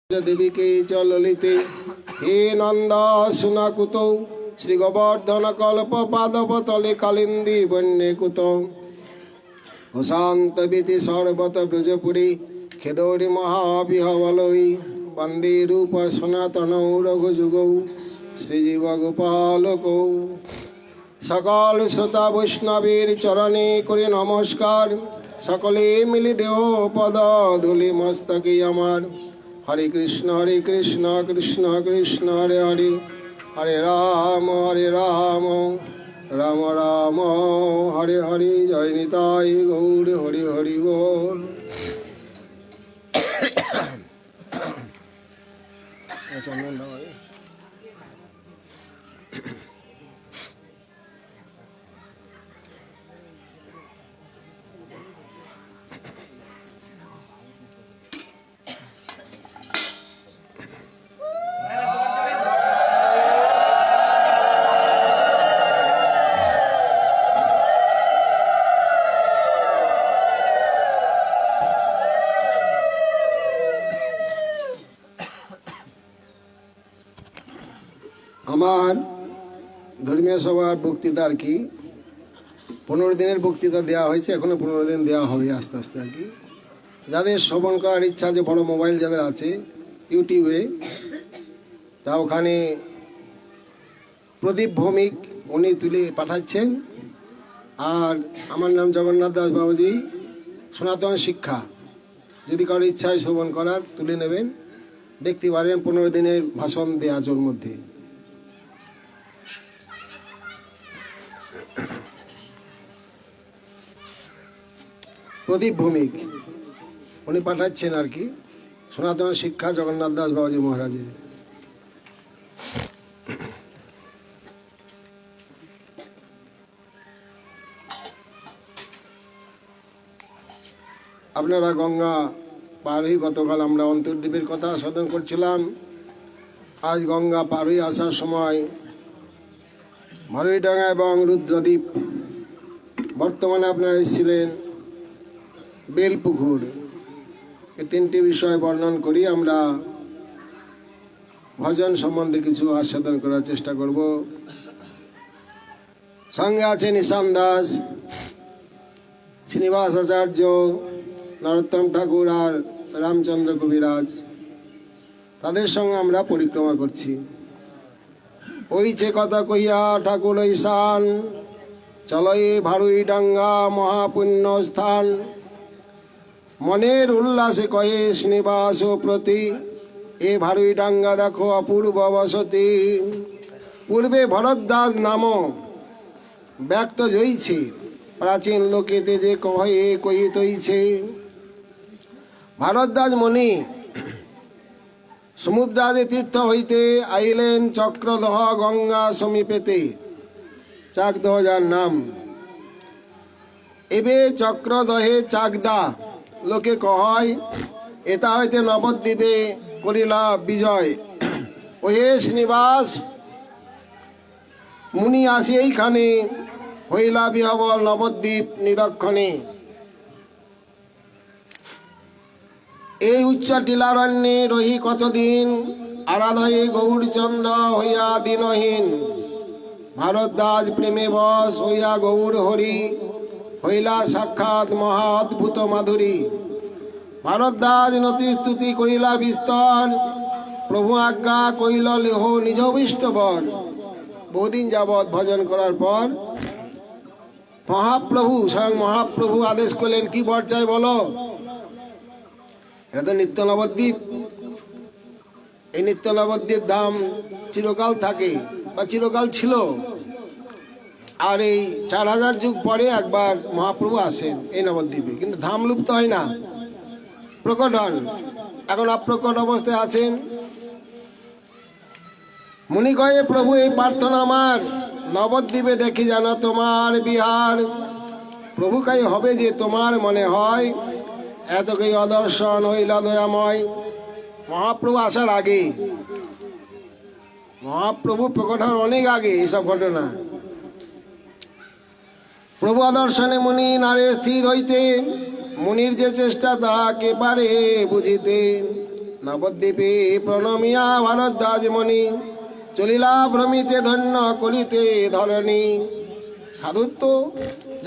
देवीके च ललिते हे नंद सुनाकुत श्री गोवर्धन कल्प पादपतले कालिंदी वन्य कुत शांत बीति सर्वत ब्रजपुरी खेदौरी महाविहवलई वंदे रूप सनातन रघुजुगौ श्रीजीव गोपालकौ सकल श्रोता वैष्णवेर चरणे करे नमस्कार सकले मिले देव पद धूलि मस्तके आमार हरे कृष्ण कृष्ण कृष्ण हरे हरे हरे राम राम राम हरे हरे जय निताय गौर हरि हरि बोल। আমার ধর্মীয় সভার বক্তৃতা আর কি 15 দিনের বক্তৃতা দেওয়া হয়েছে, এখনো 15 দিন দেওয়া হবে আস্তে আস্তে আর কি। যাদের শ্রবণ করার ইচ্ছা আছে, বড় মোবাইল যাদের আছে ইউটিউবে, তা ওখানে প্রদীপ ভৌমিক উনি তুলে পাঠাচ্ছেন। আর আমার নাম জগন্নাথ দাস বাবুজি, সনাতন শিক্ষা। যদি কারোর ইচ্ছা হয় শ্রবণ করার তুলে নেবেন, দেখতে পারেন 15 দিনের ভাষণ দেওয়া আছে ওর মধ্যে। প্রদীপ ভৌমিক উনি পাঠাচ্ছেন আর কি, সনাতন শিক্ষা জগন্নাথ দাস বাবাজি মহারাজের। আপনারা গঙ্গা পার হয়ে, গতকাল আমরা অন্তর্দ্বীপের কথা সাধন করছিলাম। আজ গঙ্গা পার হয়ে আসার সময় ভরইডাঙ্গা এবং রুদ্রদ্বীপ, বর্তমানে আপনারা এসেছিলেন বেলপুকুর, এই 3টি বিষয় বর্ণন করি আমরা ভজন সম্বন্ধে কিছু আস্বাদন করার চেষ্টা করব। সঙ্গে আছেন ঈশান দাস, শ্রীনিবাস আচার্য, নরোত্তম ঠাকুর আর রামচন্দ্র কবিরাজ। তাদের সঙ্গে আমরা পরিক্রমা করছি। ওইছে কথা কইয়া ঠাকুর ঈশান, চলই ভারুইডাঙ্গা মহাপুণ্য স্থান, মনের উল্লাসে কয়ে শ্রীনিবাস প্রতি, এ ভারুইডাঙ্গা দেখো অপূর্ব বসতি। পূর্বে ভরদ্বাজ নাম ব্যক্ত জইছে, প্রাচীন লোকেতে যে কহে কইতইছে। ভারদ্বাজ মুনি সমুদ্রাদি তীর্থ হইতে আইলেন চক্রদহ গঙ্গা সমীপেতে, চাকদহ যার নাম। এবে চক্রদহে চাকদা লোকে কহয়, এটা হইতে নবদ্বীপে করিলা বিজয়। ওহে শ্রীনিবাস মুনি আসি এইখানে, হইলা বিহবল নবদ্বীপ নিরক্ষণে। এই উচ্চ টিলারণ্যে রহি কতদিন, আরাধয়ে গৌরচন্দ্র হইয়া দিনহীন। ভারদ্বাজ প্রেমে বশ হইয়া গৌর হরি, হইলা সাক্ষাৎ মহা অদ্ভুত মাধুরী। ভারদ্বাজ নতি স্তুতি করিলা বিস্তর, প্রভু আজ্ঞা কইল লেহ নিজ বিষ্টবর। বহুদিন যাবৎ ভজন করার পর মহাপ্রভু, স্বয়ং মহাপ্রভু আদেশ করলেন, কি বর চাই বলো। এটা তো নিত্য নবদ্বীপ, এই নিত্য নবদ্বীপ ধাম চিরকাল থাকে বা চিরকাল ছিল। আর এই 4000 যুগ পরে একবার মহাপ্রভু আসেন এই নবদ্বীপে, কিন্তু ধাম লুপ্ত হয় না, প্রকট হন। এখন অপ্রকট অবস্থায় আছেন। মুনি কয়ে, প্রভু এই প্রার্থনা আমার, নবদ্বীপে দেখি যেন তোমার বিহার। প্রভু কাই হবে যে তোমার মনে হয়, এতকেই অদর্শন হইলা দয়াময়। মহাপ্রভু আসার আগে, মহাপ্রভু প্রকট হওয়ার অনেক আগে এইসব ঘটনা। প্রভু দর্শনে মুনি নারে স্থির হইতে, মুনির যে চেষ্টা তাকে পারে বুঝিতে। নবদ্বীপে প্রণমিয়া ভারদ্বাজ মণি, চলিলা ভ্রমিতে ধন্য করিতে ধরণী। সাধুত্ব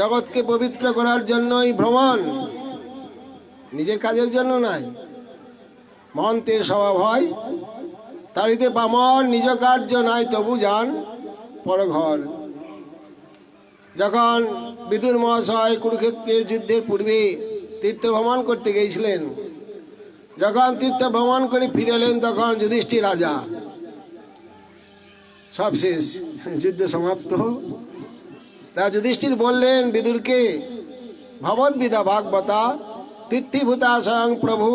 জগৎকে পবিত্র করার জন্যই ভ্রমণ, নিজের কাজের জন্য নাই। মন্ত্রে স্বভাব হয় তারিতে পামর, নিজ কার্য নাই তবু যান পরঘর। যখন বিদুর মহাশয় কুরুক্ষেত্রের যুদ্ধের পূর্বে তীর্থ ভ্রমণ করতে গিয়েছিলেন, যখন তীর্থ ভ্রমণ করে ফিরে এলেন, তখন যুধিষ্ঠির রাজা, সব শেষ, যুদ্ধ সমাপ্ত। তা যুধিষ্ঠির বললেন বিদুরকে, ভগবদ্বিদা ভাগবতা তীর্থীভূতা স্বয়ং প্রভু,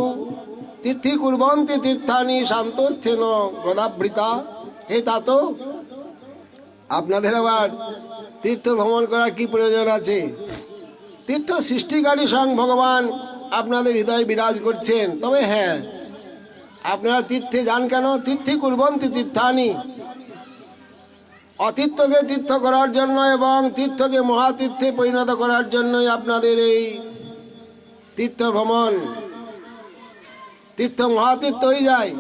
তীর্থি কুর্বন্তি তীর্থানি শান্তস্থেন গদাবৃতা। হে তাত, আপনাদের আবার তীর্থ ভ্রমণ করার কি প্রয়োজন আছে? তীর্থ সৃষ্টিকারী স্বয়ং ভগবান আপনাদের হৃদয়ে বিরাজ করছেন। তবে হ্যাঁ, আপনারা তীর্থে যান কেন? তীর্থি কুর্বন্তি তীর্থানি, অতীর্থকে তীর্থ করার জন্য এবং তীর্থকে মহাতীর্থে পরিণত করার জন্যই আপনাদের এই তীর্থ ভ্রমণ। তীর্থ মহাতীর্থ হয়ে যায়।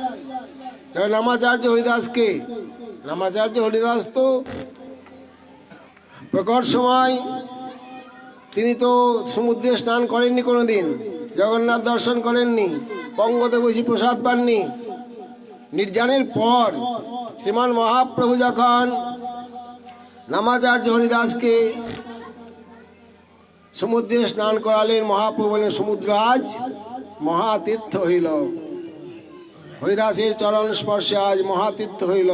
যেমন রামাচার্য হরিদাসকে, রামাচার্য হরিদাস তো প্রকট সময় তিনি তো সমুদ্রে স্নান করেননি কোনোদিন, জগন্নাথ দর্শন করেননি, পঙ্গতে বসে প্রসাদ পাননি। নির্জানের পর শ্রীমান মহাপ্রভু যখন রামাচার্য হরিদাসকে সমুদ্রে স্নান করালেন, মহাপ্রভু বলেন, সমুদ্র আজ মহাতীর্থ হইল, হরিদাসের চরণ স্পর্শে আজ মহাতীর্থ হইল।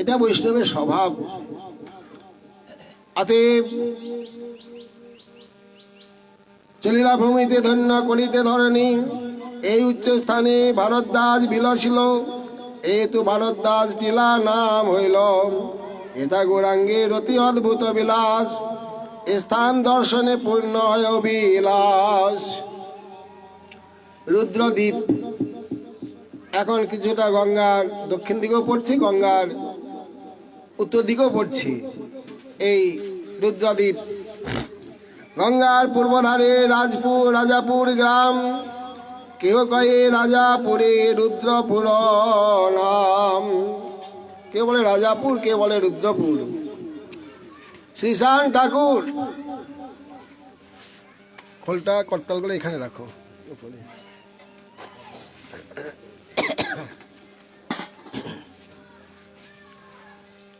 এটা বৈষ্ণবের স্বভাব। অতএব চলিলা ভূমিতে ধন্য করিতে ধরণী, এই উচ্চ স্থানে ভারদ্বাজ বিলাসিল, এই তো ভারদ্বাজ টিলা নাম হইল। এটা গৌরাঙ্গের অতি অদ্ভুত বিলাস, স্থান দর্শনে পূর্ণ হয় অভিলাষ। রুদ্রদ্বীপ এখন কিছুটা গঙ্গার দক্ষিণ দিকেও পড়ছি, গঙ্গার উত্তর দিকেও পড়ছি। এই রুদ্রদ্বীপ গঙ্গার পূর্বধারে রাজাপুর গ্রাম, কেউ কয়ে রাজাপুরে রুদ্রপুর নাম। কেউ বলে রাজাপুর, কেউ বলে রুদ্রপুর। শ্রীশান ঠাকুর, খোলটা করতালগুলো এখানে রাখো।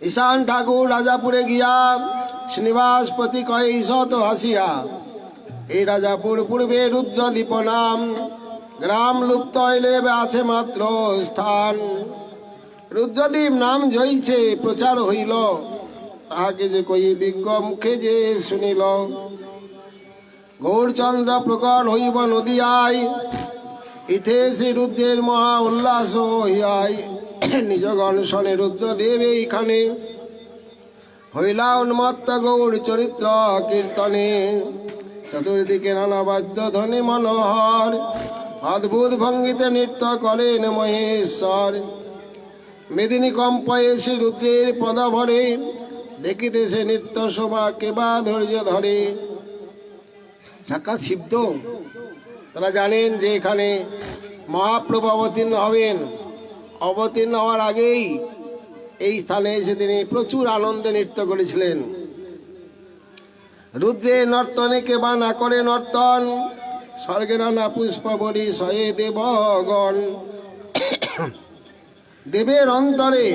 ঈশান ঠাকুর রাজাপুরে গিয়া শ্রীনিবাসপতি কয়ে ঈশত হাসিয়া, এই রাজাপুর পূর্বে রুদ্রদ্বীপ নাম, গ্রাম লুপ্ত হইলে আছে মাত্র স্থান। রুদ্রদ্বীপ নাম জয়ছে প্রচার হইল, তাহাকে যে কই বিজ্ঞ মুখে যে শুনিল। গৌরচন্দ্র প্রকট হইব নদিয়ায়, ইথে শ্রী রুদ্রের মহা উল্লাস হইয়াই। নিজ গণশনে রুদ্রদেব এইখানে, হইলা উন্মত্ত গৌর চরিত্র কীর্তনে। চতুর্দিকে নানা বাদ্য ধ্বনি মনোহর, অদ্ভুত ভঙ্গিতে নৃত্য করেন মহেশ্বর। মেদিনী কম্পয়ে শ্রী রুদ্রের পদ ভরে, দেখিতে সে নৃত্য শোভা কেবা ধৈর্য ধরে। সাক্ষাৎ শিবদ, তারা জানেন যে এখানে মহাপ্রভু অবতীর্ণ হবেন। অবতীর্ণ হওয়ার আগেই এই স্থানে এসে তিনি প্রচুর আনন্দে নৃত্য করেছিলেন। রুদ্রের নর্তনে কেবা না করে নর্তন, স্বর্গে নানা পুষ্প বলি সয়ে দেবগণ। দেবের অন্তরে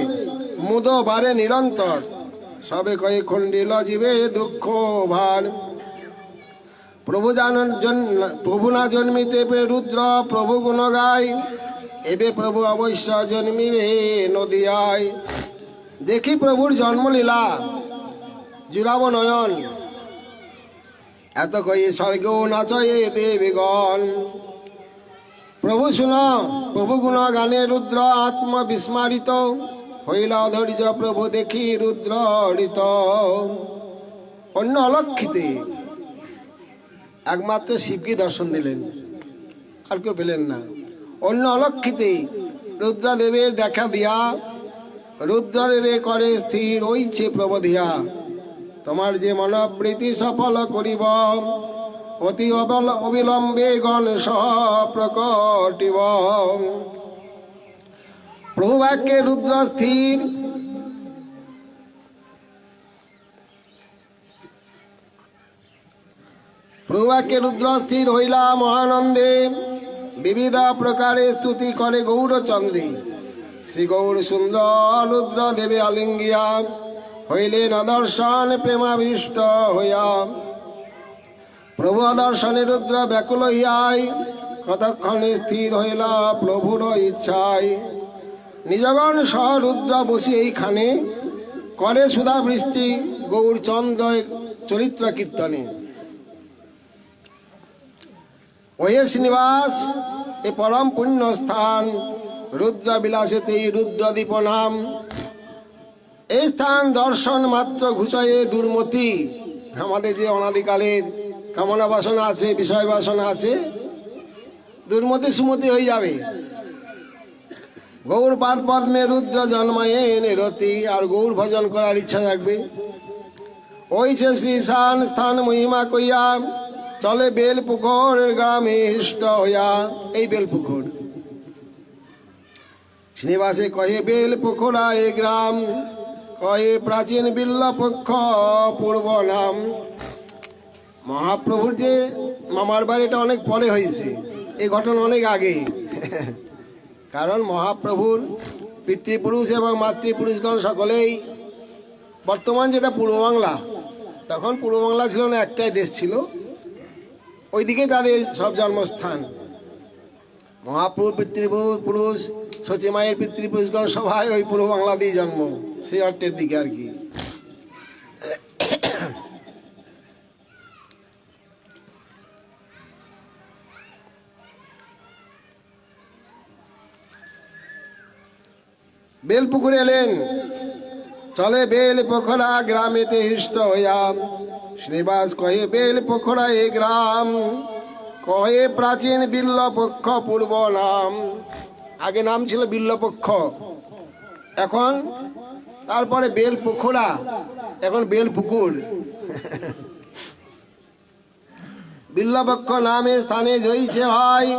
মুদ বারে নিরন্তর, সবে কয়ে খণ্ডিল জীবের দুঃখ ভার। প্রভু না জন্মিতে পে রুদ্র প্রভু গুণ গায়, এবে প্রভু অবশ্য জন্মিবে নদিয়ায়। দেখি প্রভুর জন্মলীলা, জুড়াব নয়ন, এত কয়ে স্বর্গেও নাচয়ে দেবীগণ। প্রভু শুন প্রভু গুণ গানে রুদ্র আত্মবিস্মারিত, হইলা অধৈর্য প্রভু দেখি রুদ্র হৃত। অন্য অলক্ষিতে একমাত্র শিবকে দর্শন দিলেন, আর কেউ পেলেন না। অন্য অলক্ষিতে রুদ্রদেবের দেখা দিয়া, রুদ্রদেবে করে স্থির হইছে প্রবোধিয়া। তোমার যে মনোবৃত্তি সফল করিব, অতি অবিলম্বে গণেশ প্রকটিব। প্রভু বাক্যে রুদ্র স্থির, প্রভু বাক্যে রুদ্র স্থির হইলা মহানন্দে, বিবিধ প্রকারে স্তুতি করে গৌরচন্দ্রী। শ্রী গৌর সুন্দর রুদ্র দেবে আলিঙ্গিয়া, হইলেন অদর্শন প্রেমাবিষ্ট হইয়া। প্রভু দর্শনে রুদ্র ব্যাকুল হইয়াই, কতক্ষণে স্থির হইলা প্রভুর ইচ্ছায়। নিজগণ সহ রুদ্র বসি এইখানে, করে সুধা বৃষ্টি গৌরচন্দ্রের চরিত্র কীর্তনে। ওহে শ্রীনিবাস এ পরম পুণ্য স্থান, রুদ্র বিলাসেতে রুদ্রদীপ নাম। এই স্থান দর্শন মাত্র ঘুষয়ে দুর্মতি। আমাদের যে অনাদিকালের কামনা বাসনা আছে, বিষয় বাসনা আছে, দুর্মতি সুমতি হয়ে যাবে। গৌর পাদ পদ্মে রুদ্র জন্মায়ে নিরতি, আর গৌর ভজন করার ইচ্ছা থাকবে। ওইছে শ্রী শান স্থান মহিমা কইয়া, চলে বেল পুকুর গ্রামে ইষ্ট হইয়া। এই বেল পুকুর শ্রীনিবাসে কহে বেল পুকুরা এ গ্রাম, কহে প্রাচীন বিল্লপক্ষ পূর্ব নাম। মহাপ্রভুর যে মামার বাড়িটা অনেক পরে হয়েছে, এই ঘটনা অনেক আগে। কারণ মহাপ্রভুর পিতৃপুরুষ এবং মাতৃপুরুষগণ সকলেই, বর্তমান যেটা পূর্ব বাংলা, তখন পূর্ব বাংলা ছিল না, একটাই দেশ ছিল, ওইদিকে তাদের সব জন্মস্থান। মহাপ্রভুর পিতৃপুরুষ, সচি মায়ের পিতৃপুরুষগণ সবাই ওই পূর্ব বাংলা দিয়ে জন্ম, সেই অর্থের দিকে আর কি। বেলপুকুরে এলেন, চলে বেল পোখরা গ্রামেতে হিষ্ট হইয়া। শ্রীনিবাস কহে বেল পোখরা এ গ্রাম, কহে প্রাচীন বিল্লপক্ষ পূর্ব নাম। আগে নাম ছিল বিল্লপক্ষ, এখন তারপরে বেল পোখরা, এখন বেল পুকুর। বিল্লপক্ষ নামে স্থানে জয়িছে হয়,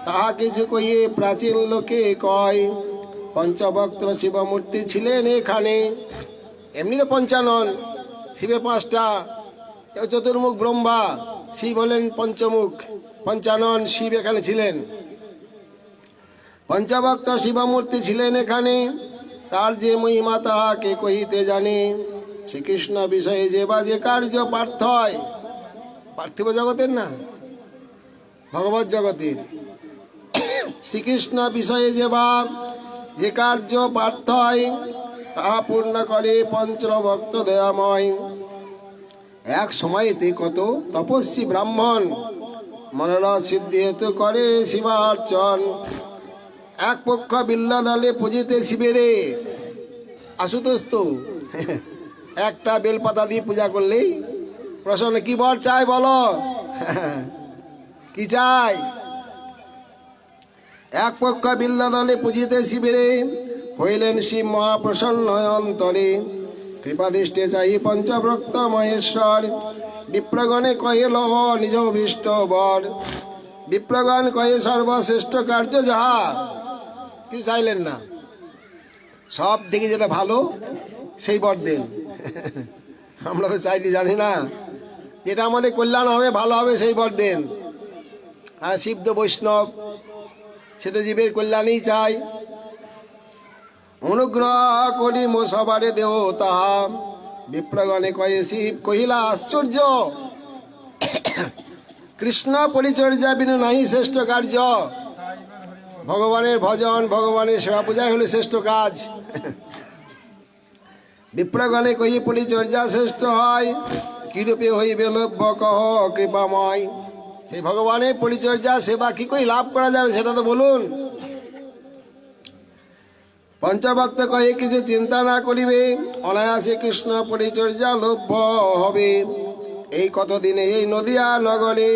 তাহা কিছু কইয়ে প্রাচীন লোকে কয়। পঞ্চভক্ত শিবমূর্তি ছিলেন এখানে, এমনি তো পঞ্চানন, শিবের পাঁচটা, চতুর্মুখ ব্রহ্মা, শিব হলেন পঞ্চমুখ, পঞ্চানন শিব এখানে ছিলেন। পঞ্চভক্ত শিবমূর্তি ছিলেন এখানে, তার যে মহিমা তাহা কে কহিতে জানে। শ্রীকৃষ্ণ বিষয়ে যে বা যে কার্য পার্থ হয়, পার্থিব জগতের না, ভগবত জগতের। শ্রীকৃষ্ণ বিষয়ে যে বা যে কার্য পার্থ হয়, তাহা পূর্ণ করে পঞ্চভক্ত দয়াময়। এক সময়তে কত তপস্বী ব্রাহ্মণ মনোরথ সিদ্ধি হেতু করে শিবার্চন। এক পক্ষ বিল্ল দলে পুজিতে শিবেরে। আশুতোষ তো একটা বেলপাতা দিয়ে পূজা করলেই প্রসন্ন। কি বর চাই বলো, কি চাই? এক পক্ষ বিল্ল দলে পুজিতে শিবিরে, হইলেন শিব মহাপ্রসন্ন অন্তরে। কৃপাদৃষ্টে চাই পঞ্চভক্ত মহেশ্বর, বিপ্রগণে কহে লহ নিজ অভীষ্ট বর। বিপ্রগণ কহে সর্বশ্রেষ্ঠ কার্য যাহা। কি চাইলেন না? সব থেকে যেটা ভালো সেই বর দেন। আমরা তো চাইতে জানি না, যেটা আমাদের কল্যাণ হবে, ভালো হবে, সেই বর দেন। আর শিব তো বৈষ্ণব, সে তো জীবের কল্যাণই চাই। অনুগ্রহ করি মো সবারে দেহ তাহা। বিপ্রগণে কয়ে শিব কহিলা আশ্চর্য, কৃষ্ণ পরিচর্যা বিনু নাহি শ্রেষ্ঠ কার্য। ভগবানের ভজন, ভগবানের সেবা পূজাই হলো শ্রেষ্ঠ কাজ। বিপ্রগণে কহি পরিচর্যা শ্রেষ্ঠ হয়, কিরূপে হইবে লভ্য কহ কৃপাময়। সেই ভগবানের পরিচর্যা সেবা কি করে লাভ করা যাবে সেটা তো বলুন। পঞ্চভক্ত কহে কিছু চিন্তা না করিবে, অনায়াসে কৃষ্ণ পরিচর্যা লভ্য হবে। এই কতদিনে এই নদিয়া নগরে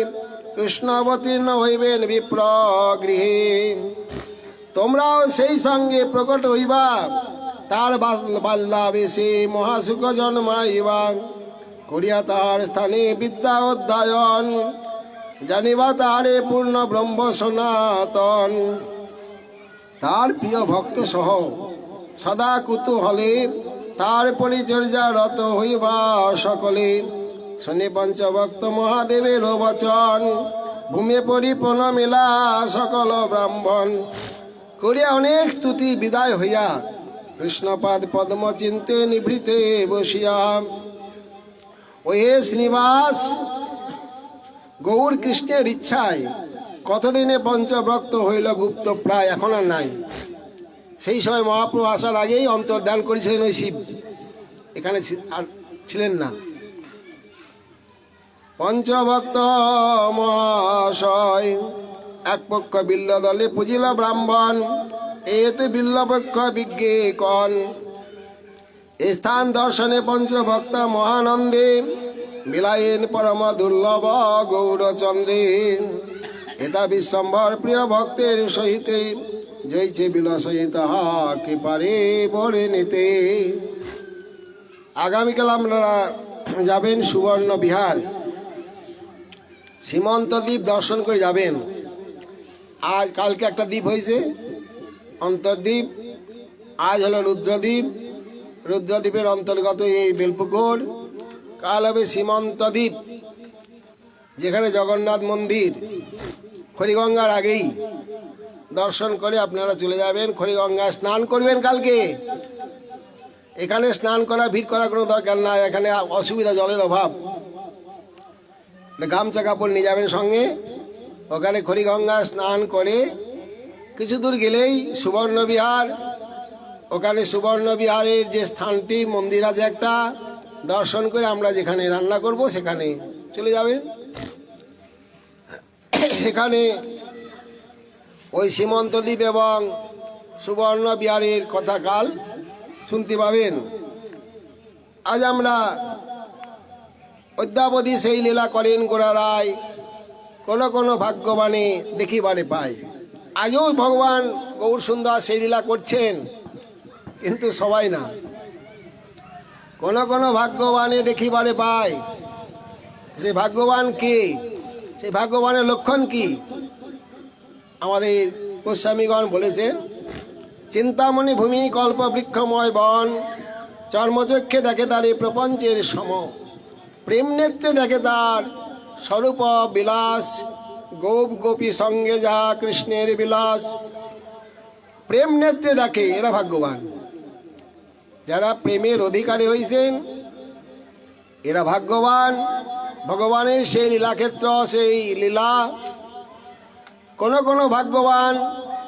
কৃষ্ণ অবতীর্ণ হইবেন বিপ্র গৃহে। তোমরাও সেই সঙ্গে প্রকট হইবা, তার বাল্যাবেশে মহাসুখ জন্মাইবা। করিয়া তার স্থানে বিদ্যা অধ্যয়ন, জানিবা তারে পূর্ণ ব্রহ্ম সনাতন। তার প্রিয় ভক্ত সহ সদা কুতূহলে তার পরিচর্যা রত হইবা সকলে। শনি পঞ্চভক্ত মহাদেবের বচন, ভূমে পরিপূর্ণ মেলা সকল ব্রাহ্মণ। করিয়া অনেক স্তুতি বিদায় হইয়া কৃষ্ণপাদ পদ্ম চিন্তে নিভৃতে বসিয়া। ওহে শ্রীনিবাস, গৌর কৃষ্ণের ইচ্ছায় কতদিনে পঞ্চভক্ত হইল গুপ্ত প্রায়, এখন আর নাই। সেই সময় মহাপ্রভু আসার আগেই অন্তর্ধান করেছিলেন ওই শিব, এখানে আর ছিলেন না। পঞ্চভক্ত মহাশয় এক পক্ষ বিল্ল দলে পুজিল ব্রাহ্মণ, এতে বিল্ল পক্ষ বিজ্ঞে কন। স্থান দর্শনে পঞ্চভক্ত মহানন্দে মিলায়েন পরম দুর্লভ গৌরচন্দ্রে। এটা বিশ্বম্বর প্রিয় ভক্তের সহিতে জয়ছে বিলাসিত কি পারে বরে নিতে। আগামীকাল আপনারা যাবেন সুবর্ণ বিহার, সীমন্ত দ্বীপ দর্শন করে যাবেন। আজ কালকে একটা দ্বীপ হয়েছে অন্তর্দ্বীপ, আজ হলো রুদ্রদ্বীপ। রুদ্রদ্বীপের অন্তর্গত এই বেলপুকুর। কাল হবে সীমন্ত দ্বীপ, যেখানে জগন্নাথ মন্দির। খড়িগঙ্গার আগেই দর্শন করে আপনারা চলে যাবেন। খড়িগঙ্গায় স্নান করবেন কালকে। এখানে স্নান করা ভিড় করার কোনো দরকার নাই, এখানে অসুবিধা, জলের অভাব। গামছা কাপড় নিয়ে যাবেন সঙ্গে। ওখানে খড়িগঙ্গা স্নান করে কিছু দূর গেলেই সুবর্ণ বিহার। ওখানে সুবর্ণ বিহারের যে স্থানটি মন্দির আছে একটা, দর্শন করে আমরা যেখানে রান্না করব সেখানে চলে যাবেন। সেখানে ওই সীমন্ত দ্বীপ এবং সুবর্ণ বিহারের কথা কাল শুনতে পাবেন। আজ আমরা অদ্যাবধি সেই লীলা করেন গোরা রায়, কোনো ভাগ্যবানে দেখিবারে পায়। আজও ভগবান গৌর সুন্দর সেই লীলা করছেন, কিন্তু সবাই না। কোনো ভাগ্যবানে দেখিবারে পায়। সে ভাগ্যবান কে? সেই ভাগ্যবানের লক্ষণ কি? আমাদের গোস্বামীগণ বলেছেন, চিন্তামণি ভূমি কল্প বৃক্ষময় বন, চর্মচক্ষে দেখে তার এই প্রপঞ্চের সম, প্রেম নেত্রে দেখে তার স্বরূপ বিলাস, গোপ গোপী সঙ্গে যা কৃষ্ণের বিলাস। প্রেম নেত্রে দেখে, এরা ভাগ্যবান। যারা প্রেমের অধিকারী হয়েছেন এরা ভাগ্যবান। ভগবানের সেই লীলাক্ষেত্র, সেই লীলা। কোনো ভাগ্যবান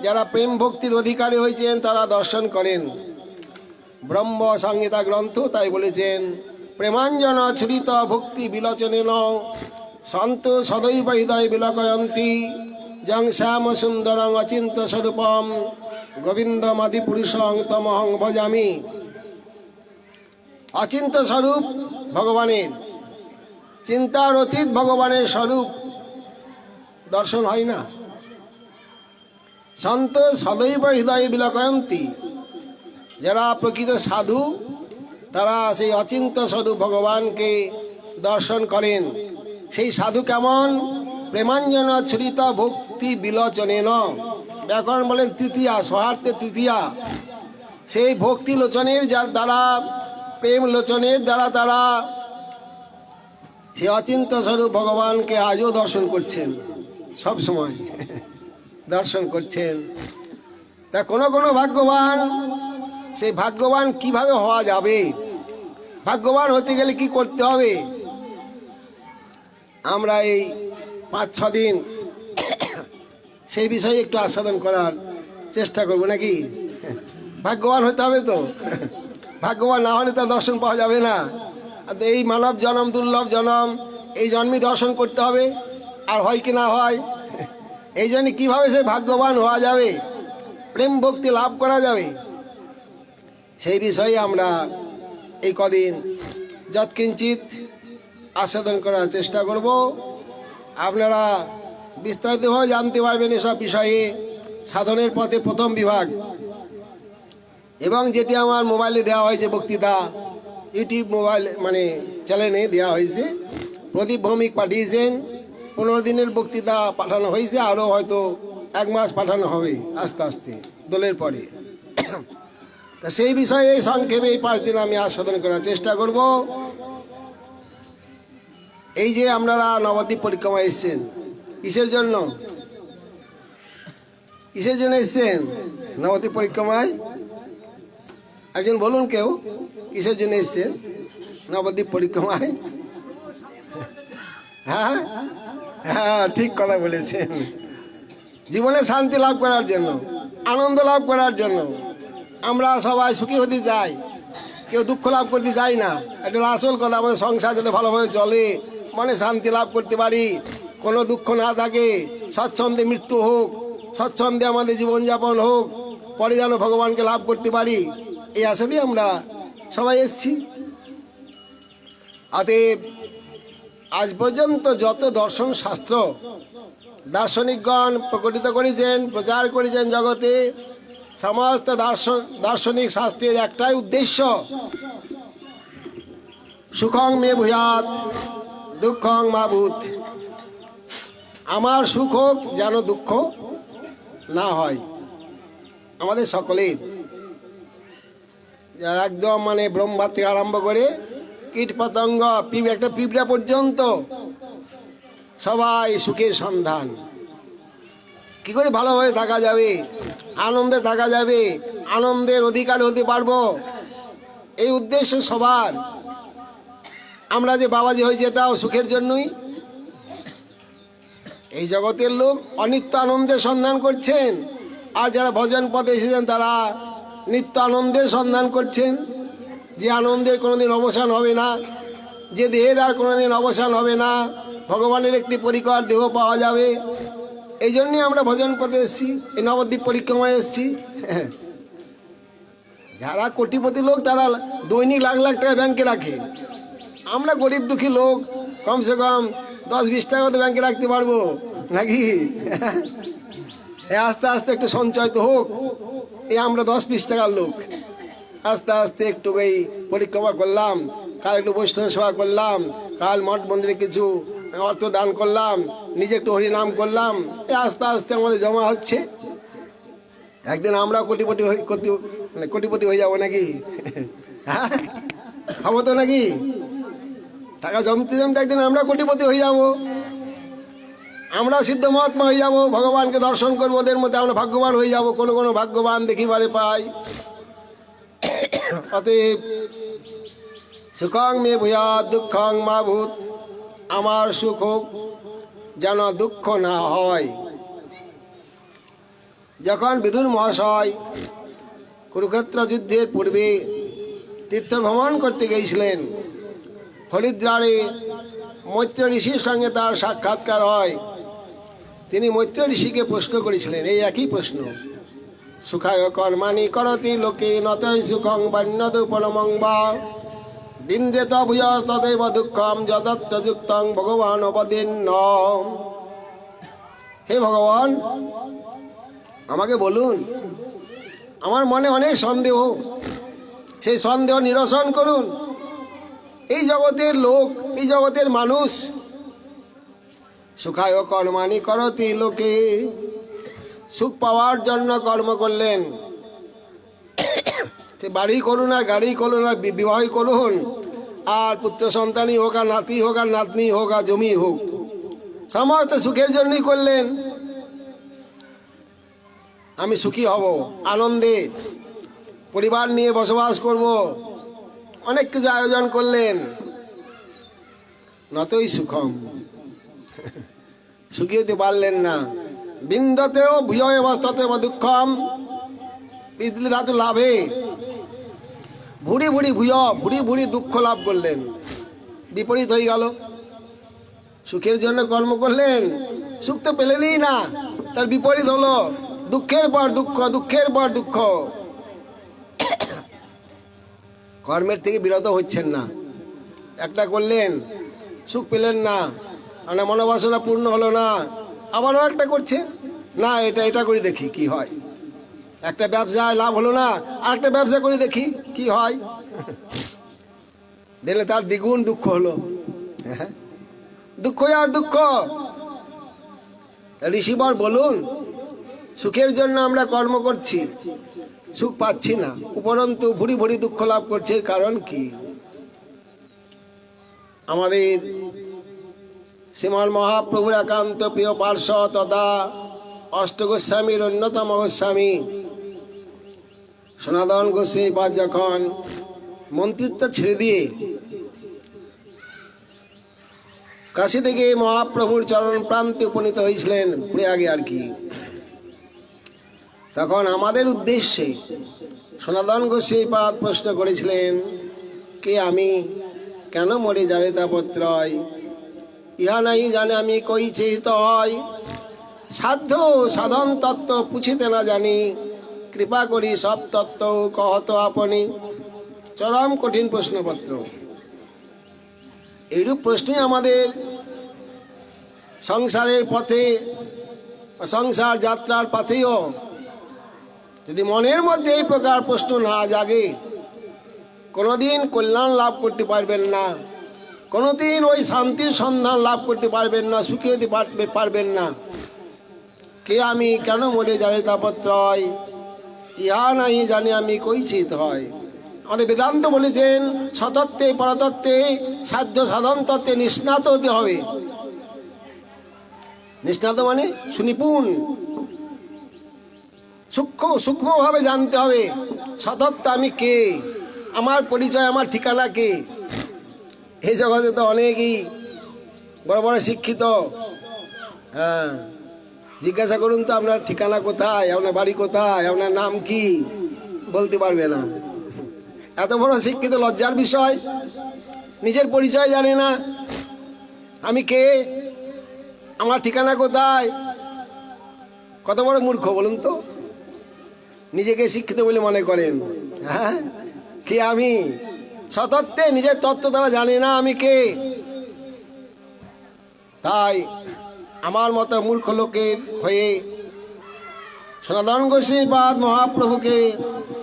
যারা প্রেম ভক্তির অধিকারী হয়েছেন তারা দর্শন করেন। ব্রহ্ম সংহিতা গ্রন্থ তাই বলেছেন, প্রেমাঞ্জন ছুরিত ভক্তি বিলোচনেন সন্ত সদৈব হৃদয় বিলকয়ন্তী জং শ্যাম সুন্দরং অচিন্ত স্বরূপম গোবিন্দমাদি পুরুষং তমহং ভজামি। অচিন্ত স্বরূপ ভগবানের, চিন্তার অতীত ভগবানের স্বরূপ দর্শন হয় না। সন্ত সদৈব হৃদয় বিলকয়ন্তী, যারা প্রকৃত সাধু তারা সেই অচিন্ত স্বরূপ ভগবানকে দর্শন করেন। সেই সাধু কেমন? প্রেমাঞ্জন ছুরিত ভক্তি বিলোচনেন। ব্যাকরণ বলেন তৃতীয়া, সহার্থে তৃতীয়া। সেই ভক্তি লোচনের যার দ্বারা, প্রেম লোচনের দ্বারা তারা সেই অচিন্ত স্বরূপ ভগবানকে আজও দর্শন করছেন, সব সময় দর্শন করছেন। তা কোনো ভাগ্যবান, সেই ভাগ্যবান কিভাবে হওয়া যাবে? ভাগ্যবান হতে গেলে কি করতে হবে? আমরা এই 5-6 দিন সেই বিষয়ে একটু আস্বাদন করার চেষ্টা করব নাকি? ভাগ্যবান হতে হবে তো। ভাগ্যবান না হলে তো দর্শন পাওয়া যাবে না। এই মানব জনম, দুর্লভ জনম, এই জন্মে দর্শন করতে হবে। আর হয় কি না হয়, এই জন্য কীভাবে সে ভাগ্যবান হওয়া যাবে, প্রেম ভক্তি লাভ করা যাবে, সেই বিষয়ে আমরা এই কদিন যৎকিঞ্চিত আস্বাদন করার চেষ্টা করব। আপনারা বিস্তারিতভাবে জানতে পারবেন এসব বিষয়ে। সাধনের পথে প্রথম বিভাগ, এবং যেটি আমার মোবাইলে দেওয়া হয়েছে বক্তৃতা, ইউটিউব মোবাইল চ্যানেলে দেওয়া হয়েছে। প্রদীপ ভৌমিক পাঠিয়েছেন, 15 দিনের বক্তৃতা পাঠানো হয়েছে, আরও হয়তো 1 মাস পাঠানো হবে আস্তে আস্তে দোলের পরে। তা সেই বিষয়ে সংক্ষেপে এই 5 দিন আমি আস্বাদন করার চেষ্টা করব। এই যে আপনারা নবদ্বীপ পরিক্রমা এসছেন, কিসের জন্য এসছেন নবদ্বীপ পরিক্রমায়? একজন বলুন, কেউ কিসের জন্য এসছেন নবদ্বীপ পরিক্রমায়? হ্যাঁ হ্যাঁ, ঠিক কথা বলেছেন। জীবনে শান্তি লাভ করার জন্য, আনন্দ লাভ করার জন্য। আমরা সবাই সুখী হতে চাই, কেউ দুঃখ লাভ করতে চাই না। এটা আসল কথা। আমাদের সংসার যাতে ভালোভাবে চলে, মনে শান্তি লাভ করতে পারি, কোনো দুঃখ না থাকে, স্বচ্ছন্দে মৃত্যু হোক, স্বচ্ছন্দে আমাদের জীবনযাপন হোক, পরে যেন ভগবানকে লাভ করতে পারি, এই আশা দিয়ে আমরা সবাই এসছি। অতএব আজ পর্যন্ত যত দর্শন শাস্ত্র দার্শনিকগণ প্রকটিত করেছেন, প্রচার করেছেন জগতে, সমস্ত দার্শনিক শাস্ত্রের একটাই উদ্দেশ্য, সুখং মে ভূয়াৎ দুঃখং মা ভূত। আমার সুখ হোক, যেন দুঃখ না হয় আমাদের সকলের। যারা একদম মানে ব্রহ্মা থেকে আরম্ভ করে কীট পতঙ্গ, একটা পিঁপড়া পর্যন্ত সবাই সুখের সন্ধান। কি করে ভালোভাবে থাকা যাবে, আনন্দে থাকা যাবে, আনন্দের অধিকার হতে পারবো, এই উদ্দেশ্য সবার। আমরা যে বাবাজি হয়েছি এটাও সুখের জন্যই। এই জগতের লোক অনিত্য আনন্দের সন্ধান করছেন, আর যারা ভজন পথে এসেছেন তারা নিত্য আনন্দের সন্ধান করছেন, যে আনন্দের কোনোদিন অবসান হবে না, যে দেহের আর কোনোদিন অবসান হবে না, ভগবানের একটি পরিকর দেহ পাওয়া যাবে। এই জন্যই আমরা ভজন পথে এসেছি, এই নবদ্বীপ পরিক্রমায় এসেছি। যারা কোটিপতি লোক তারা দৈনিক লাখ লাখ টাকা ব্যাংকে রাখে, আমরা গরিব দুঃখী লোক কমসে কম 10-20 টাকা তো ব্যাংকে রাখতে পারবো নাকি? আস্তে আস্তে একটু সঞ্চয় তো হোক। এই আমরা 10-20 টাকার লোক, আস্তে আস্তে একটু এই পরিক্রমা করলাম, কাল একটু বৈষ্ণব সেবা করলাম, কাল মঠ মন্দিরে কিছু অর্থ দান করলাম, নিজে একটু হরিনাম করলাম, আস্তে আস্তে আমাদের জমা হচ্ছে। একদিন আমরা কোটিপতি হয়ে যাবো নাকি? হ্যাঁ, হবো তো নাকি? টাকা জমতে জমতে একদিন আমরা কোটিপতি হয়ে যাব, আমরা সিদ্ধ মহাত্মা হয়ে যাব, ভগবানকে দর্শন করবো, ওদের মধ্যে আমরা ভাগ্যবান হয়ে যাব। কোনো কোনো ভাগ্যবান দেখিবারে পাই। অতএব সুখং মে ভূয়াৎ দুঃখং মা ভূত, আমার সুখ হোক, যেন দুঃখ না হয়। যখন বিদুর মহাশয় কুরুক্ষেত্র যুদ্ধের পূর্বে তীর্থ ভ্রমণ করতে গিয়েছিলেন, হরিদ্বারে মৈত্র ঋষির সঙ্গে তার সাক্ষাৎকার হয়। তিনি মৈত্র ঋষিকে প্রশ্ন করেছিলেন এই একই প্রশ্ন, সুখায় কর্মাণি করতি লোকে নতই সুখং বন্যত পরমং বা বিন্দেত ভূয়স তদেব দুঃখম যতত্র যুক্তং ভগবান অবদীর্ণ। হে ভগবান, আমাকে বলুন, আমার মনে অনেক সন্দেহ, সেই সন্দেহ নিরসন করুন। এই জগতের লোক, এই জগতের মানুষ সুখায় কর্মাণি করতি লোকে, সুখ পাওয়ার জন্য কর্ম করলেন। সে বাড়ি করুন আর গাড়ি করুন আর বিবাহ করুন, আর পুত্র সন্তানই হোক আর নাতি হোক আর নাতনি হোক আর জমি হোক, সমস্ত সুখের জন্যই করলেন। আমি সুখী হব, আনন্দে পরিবার নিয়ে বসবাস করব, অনেক কিছু আয়োজন করলেন। নতই সুখম, সুখী হতে পারলেন না। বিন্দতেও ভূয় অবস্থাতে দুঃখম, বিদলি ধাতু লাভে ভুড়ি ভুড়ি ভূয়, ভুড়ি ভুড়ি দুঃখ লাভ করলেন। বিপরীত হয়ে গেল। সুখের জন্য কর্ম করলেন, সুখ তো পেলেনই না, তার বিপরীত হলো দুঃখের পর দুঃখ, দুঃখের পর দুঃখ। কর্মের থেকে বিরত হচ্ছেন না, একটা করলেন সুখ পেলেন না, মানে মনোবাসনা পূর্ণ হলো না, আবারও একটা করছে, না এটা করে দেখি কি হয়। একটা ব্যবসায় লাভ হলো না, আর একটা ব্যবসা করে দেখি কি হয়। দেখলে তার দ্বিগুণ দুঃখ হলো। দুঃখ আর দুঃখ, ঋষিবর বলুন, সুখের জন্য আমরা কর্ম করছি, সুখ পাচ্ছি না, উপরন্তু ভুরি ভুরি দুঃখ লাভ করছে। কারণ কি? আমাদের শ্রীমান মহাপ্রভুর একান্ত প্রিয় পার্শ্বদ তথা অষ্টগোস্বামীর অন্যতম গোস্বামী সনাতন গোস্বামীপাদ যখন মন্ত্রিত্ব ছেড়ে দিয়ে কাশী থেকে মহাপ্রভুর চরণ প্রান্তে উপনীত হয়েছিলেন, প্রয়াগে আর কি, তখন আমাদের উদ্দেশ্যে সনাতন গোস্বামীপাদ প্রশ্ন করেছিলেন, কে আমি, কেন মরে যারে তাপত্রয়, ইহা নাই জানে আমি কইছে তো হয়, সাধ্য সাধন তত্ত্ব পুছিতে না জানি, কৃপা করি সব তত্ত্ব কহত আপনি। চরম কঠিন প্রশ্নপত্র। এইরূপ প্রশ্নই আমাদের সংসারের পথে, সংসার যাত্রার পথেও যদি মনের মধ্যে এই প্রকার প্রশ্ন না জাগে, কোনোদিন কল্যাণ লাভ করতে পারবেন না, কোনোদিন ওই শান্তির সন্ধান লাভ করতে পারবেন না, সুখী হতে পারবেন না। কে আমি, কেন মরে যারে তাপত্রয়, ইহা নাই জানি আমি কইছিত হয়। আমাদের বেদান্ত বলেছেন, সতত্ত্বে পরতত্ত্বে সাধ্য সাধন তত্ত্বে নিষ্ণাত হতে হবে। নিষ্ণাত মানে সুনিপুণ, সূক্ষ্মভাবে জানতে হবে সতত্ত্ব আমি কে, আমার পরিচয়, আমার ঠিকানা কে। এই জগতে তো অনেকই বড় বড় শিক্ষিত, হ্যাঁ, জিজ্ঞাসা করুন তো আপনার ঠিকানা কোথায়, আপনার বাড়ি কোথায়, আপনার নাম কি, বলতে পারবে না। এত বড় শিক্ষিত, লজ্জার বিষয়, নিজের পরিচয় জানে না, আমি কে, আমার ঠিকানা কোথায়। কত বড় মূর্খ বলুন তো, নিজেকে শিক্ষিত বলে মনে করেন। হ্যাঁ, কে আমি, সতত্ত্বে নিজের তত্ত্ব তারা জানে না আমি কে। তাই আমার মতো মূর্খ লোকের হয়ে সনাতন গোস্বামীপাদ মহাপ্রভুকে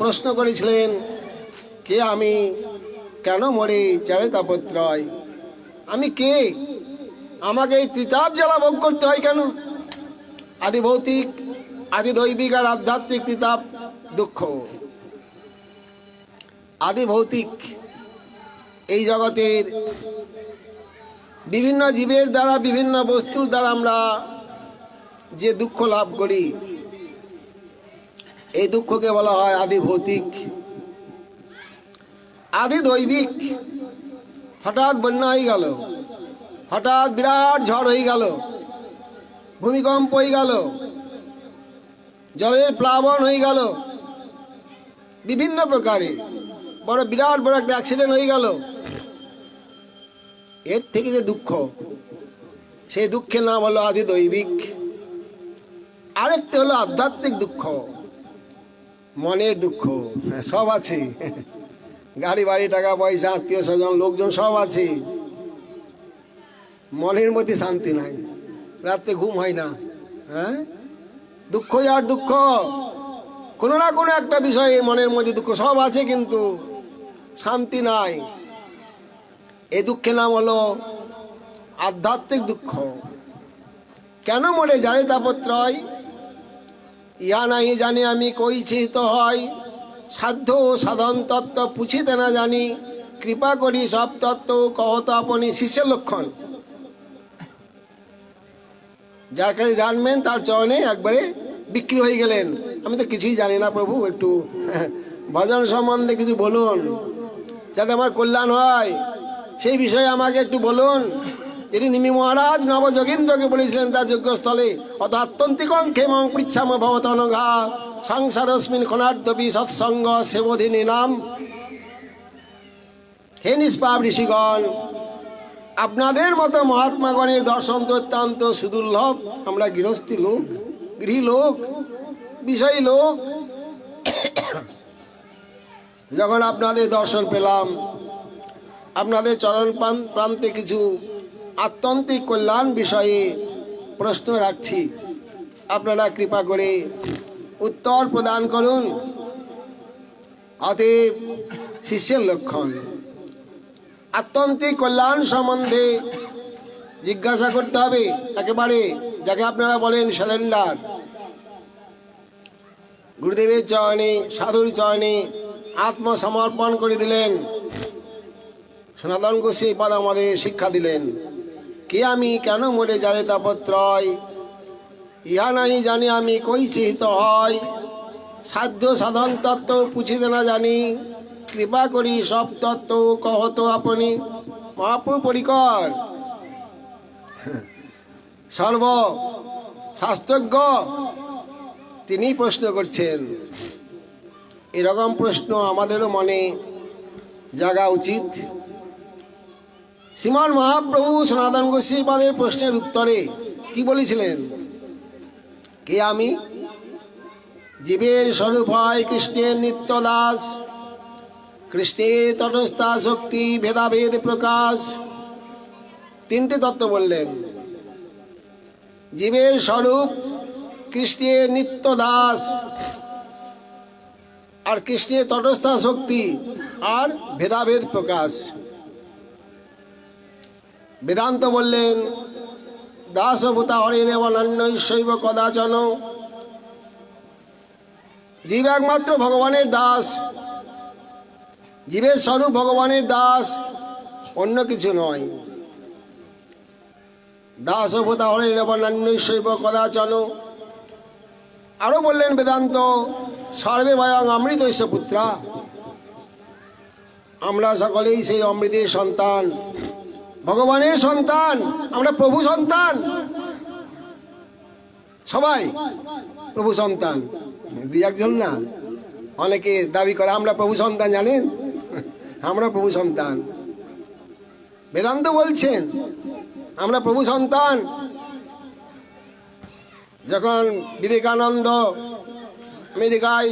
প্রশ্ন করেছিলেন, কে আমি, কেন মরে যারে তাপত্রয়, আমি কে, আমাকে এই ত্রিতাপ জ্বালা ভোগ করতে হয় কেন? আদি ভৌতিক, আদি দৈবিক আর আধ্যাত্মিক ত্রিতাপ দুঃখ। আদি ভৌতিক, এই জগতের বিভিন্ন জীবের দ্বারা, বিভিন্ন বস্তুর দ্বারা আমরা যে দুঃখ লাভ করি, এই দুঃখকে বলা হয় আদি ভৌতিক। আদি দৈবিক, হঠাৎ বন্যা হয়ে গেল, হঠাৎ বিরাট ঝড় হয়ে গেল, ভূমিকম্প হয়ে গেল, জলের প্লাবন হয়ে গেল, বিভিন্ন প্রকারে বড় বিরাট বড় একটা অ্যাক্সিডেন্ট হয়ে গেল, এর থেকে যে দুঃখ, সেই দুঃখের নাম হলো আদি দৈবিক। আরেকটি হলো আধ্যাত্মিক দুঃখ, মনের দুঃখ। সব আছে, গাড়ি বাড়ি, টাকা পয়সা, আত্মীয় স্বজন, লোকজন সব আছে, মনের মধ্যে শান্তি নাই, রাত্রে ঘুম হয় না। হ্যাঁ, দুঃখ আর দুঃখ, কোনো না কোনো একটা বিষয়ে মনের মধ্যে দুঃখ সব আছে, কিন্তু শান্তি নাই। এই দুঃখের নাম হলো আধ্যাত্মিক দুঃখ। কেন মরে যারে তাপত্রয়, ইহা নাই জানি আমি কইছি তো হয়, সাধ্য সাধন তত্ত্ব পুছিতে না জানি, কৃপা করি সব তত্ত্ব কহত আপনি। শিষ্যের লক্ষণ, যার কাছে জানবেন তার চরণে একবারে বিক্রি হয়ে গেলেন। আমি তো কিছুই জানি না প্রভু, একটু ভজন সম্বন্ধে কিছু বলুন, যাতে আমার কল্যাণ হয়, সেই বিষয়ে আমাকে একটু বলুন। এটি নিমি মহারাজ নবযোগীন্দ্রকে বলেছিলেন তার যজ্ঞস্থলে, অত আত্যন্তিকং ক্ষেমং পৃচ্ছাম ভবতনঘা সংসারস্মিন ক্ষণার্ধপি সৎসঙ্গ সেবধিনী নাম। হে নিষ্পাপ ঋষিগণ, আপনাদের মতো মহাত্মাগণের দর্শন তো অত্যন্ত সুদুর্লভ। আমরা গৃহস্থী লোক, গৃহী লোক, বিষয়ী লোক, যখন আপনাদের দর্শন পেলাম, আপনাদের চরণ প্রান্তে কিছু আত্যন্তিক কল্যাণ বিষয়ে প্রশ্ন রাখছি, আপনারা কৃপা করে উত্তর প্রদান করুন। অতএব শিষ্যের লক্ষণ, আত্যন্তিক কল্যাণ সম্বন্ধে জিজ্ঞাসা করতে হবে একেবারে, যাকে আপনারা বলেন স্যালেন্ডার। গুরুদেবের চরণে, সাধুর চরণে আত্মসমর্পণ করে দিলেন। সনাতন গোস্বামী পাদ আমাদের শিক্ষা দিলেন, কে আমি, কেন মোরে জানে তাপত্রয়, ইহা নাই জানি আমি কইছি হিত হয়, সাধ্য সাধন তত্ত্ব পুছিতে না জানি, কৃপা করি সব তত্ত্ব কহত আপনি। মহাপ্রভু পরিকর, সর্ব শাস্ত্রজ্ঞ, তিনি প্রশ্ন করছেন। এরকম প্রশ্ন আমাদেরও মনে জাগা উচিত। শ্রীমান মহাপ্রভু সনাতন গোস্বামী পাদের প্রশ্নের উত্তরে কি বলেছিলেন? কে আমি? জীবের স্বরূপ হয় কৃষ্ণের নিত্য দাস, কৃষ্ণের তটস্থা শক্তি ভেদাভেদ প্রকাশ। তিনটে তত্ত্ব বললেন। জীবের স্বরূপ কৃষ্ণের নিত্য দাস, আর কৃষ্ণের তটস্থা শক্তি, আর ভেদাভেদ প্রকাশ। বেদান্ত বললেন দাসভূতা হরিণেব নান্যৈশৈব কদাচন। জীব একমাত্র ভগবানের দাস, জীবের স্বরূপ ভগবানের দাস, অন্য কিছু নয়। দাসভূতা হরিণেব নান্যৈশৈব কদাচন। আরো বললেন বেদান্ত সর্বে বয়ং অমৃতস্য পুত্রা। আমরা সকলেই সেই অমৃতের সন্তান, ভগবানের সন্তান, আমরা প্রভু সন্তান, সবাই প্রভু সন্তান। দুই একজন না, অনেকে দাবি করে আমরা প্রভু সন্তান, জানেন আমরা প্রভু সন্তান। বেদান্ত বলছেন আমরা প্রভু সন্তান। যখন বিবেকানন্দ আমেরিকায়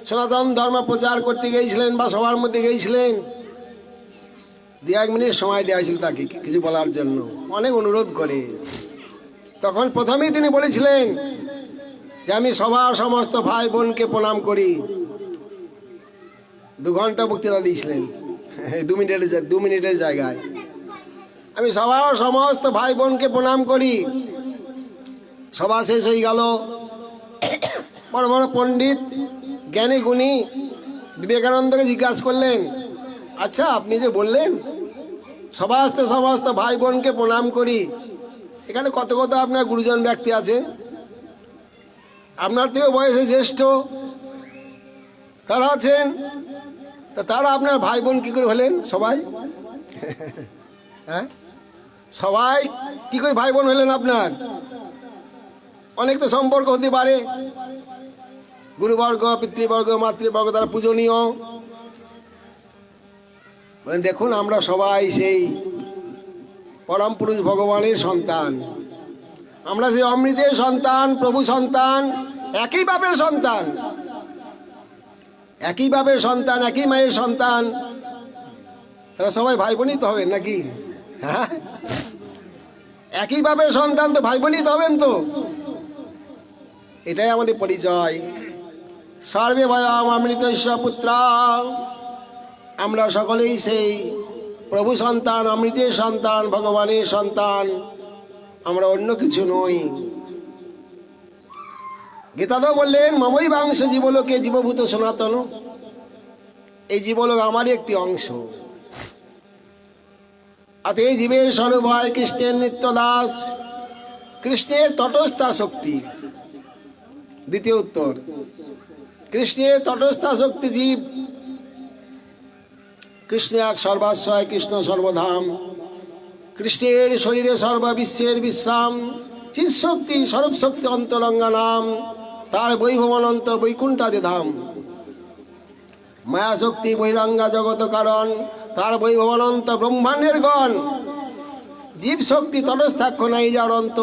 সনাতন ধর্ম প্রচার করতে গিয়েছিলেন বা সবার মধ্যে গিয়েছিলেন, 2-1 মিনিট সময় দেওয়া হয়েছিল তাকে কিছু বলার জন্য, অনেক অনুরোধ করে। তখন প্রথমেই তিনি বলেছিলেন যে আমি সবার সমস্ত ভাই বোনকে প্রণাম করি। 2 ঘন্টা বক্তৃতা দিয়েছিলেন 2 মিনিটের জায়গায়। আমি সবার সমস্ত ভাই বোনকে প্রণাম করি। সভা শেষ হয়ে গেল। বড় বড় পণ্ডিত জ্ঞানী গুণী বিবেকানন্দকে জিজ্ঞাসা করলেন, আচ্ছা আপনি যে বললেন সমস্ত ভাই বোনকে প্রণাম করি, এখানে কত কত আপনার গুরুজন ব্যক্তি আছেন, আপনার থেকে বয়সে জ্যেষ্ঠ তারা আছেন, তা তারা আপনার ভাই বোন কি করে হলেন সবাই? হ্যাঁ, সবাই কি করে ভাই বোন হলেন আপনার? অনেক তো সম্পর্ক হতে পারে, গুরুবর্গ, পিতৃবর্গ, মাতৃবর্গ, তারা পূজনীয়। দেখুন আমরা সবাই সেই পরম পুরুষ ভগবানের সন্তান, আমরা সেই অমৃতের সন্তান, প্রভু সন্তান, একই বাপের সন্তান, একই বাপের সন্তান, একই মায়ের সন্তান। তারা সবাই ভাই বোনই তো হবেন নাকি? হ্যাঁ, একই বাপের সন্তান তো ভাই বোনই তো হবেন। তো এটাই আমাদের পরিচয়। সর্বে বয়ং অমৃতস্য পুত্রা। আমরা সকলেই সেই প্রভু সন্তান, অমৃতের সন্তান, ভগবানের সন্তান, আমরা অন্য কিছু নই। গীতাদেও বললেন মমই বাংশ জীবলোকে জীবভূত সনাতন। এই জীবলোক আমারই একটি অংশ। আর এই জীবের স্বরূপ হয় কৃষ্ণের নিত্য দাস, কৃষ্ণের তটস্থা শক্তি। দ্বিতীয় উত্তর, কৃষ্ণের তটস্থা শক্তি জীব। কৃষ্ণ এক সর্বাশ্রয়, কৃষ্ণ সর্বধাম, কৃষ্ণের শরীরে সর্ববিশ্বের বিশ্রাম। চিৎ শক্তি স্বরূপ শক্তি অন্তরঙ্গা নাম, তার বৈভব অনন্ত বৈকুণ্ঠাদি ধাম। মায়া শক্তি বৈরঙ্গা জগত কারণ, তার বৈভব অনন্ত ব্রহ্মাণ্ডের গণ। জীব শক্তি তটস্থাক্ষ নাই যার অন্ত,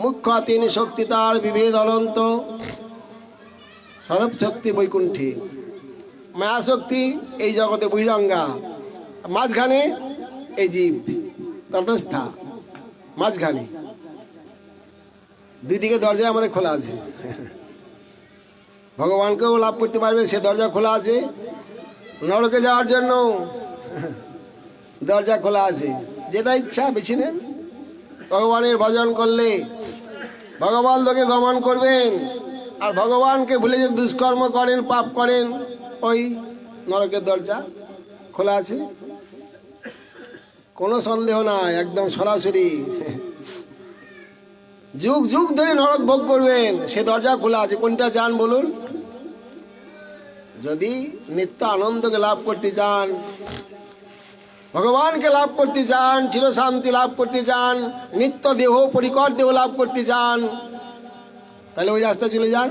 মুখ্য 3 শক্তি তার বিভেদ অনন্ত। স্বরূপ শক্তি বৈকুণ্ঠে, মায়া শক্তি এই জগতে বৈরঙ্গা, মাঝখানে এই জীব তটস্থা, মাঝখানে। 2 দিকে দরজা আমাদের খোলা আছে। ভগবানকেও লাভ করতে পারবে, সে দরজা খোলা আছে। নরকে যাওয়ার জন্য দরজা খোলা আছে, যেটা ইচ্ছা বেছে নেন। ভগবানের ভজন করলে ভগবান লোকে গমন করবেন। আর ভগবানকে ভুলে যদি দুষ্কর্ম করেন, পাপ করেন, ওই নরকের দরজা খোলা আছে, কোনো সন্দেহ নাই, একদম সরাসরি যুগ যুগ ধরে নরক ভোগ করবেন, সে দরজা খোলা আছে। কোনটা চান বলুন? যদি নিত্য আনন্দকে লাভ করতে চান, ভগবানকে লাভ করতে চান, চিরশান্তি লাভ করতে চান, নিত্য দেহ পরিকর দেহ লাভ করতে চান, তাহলে ওই রাস্তা চলে যান,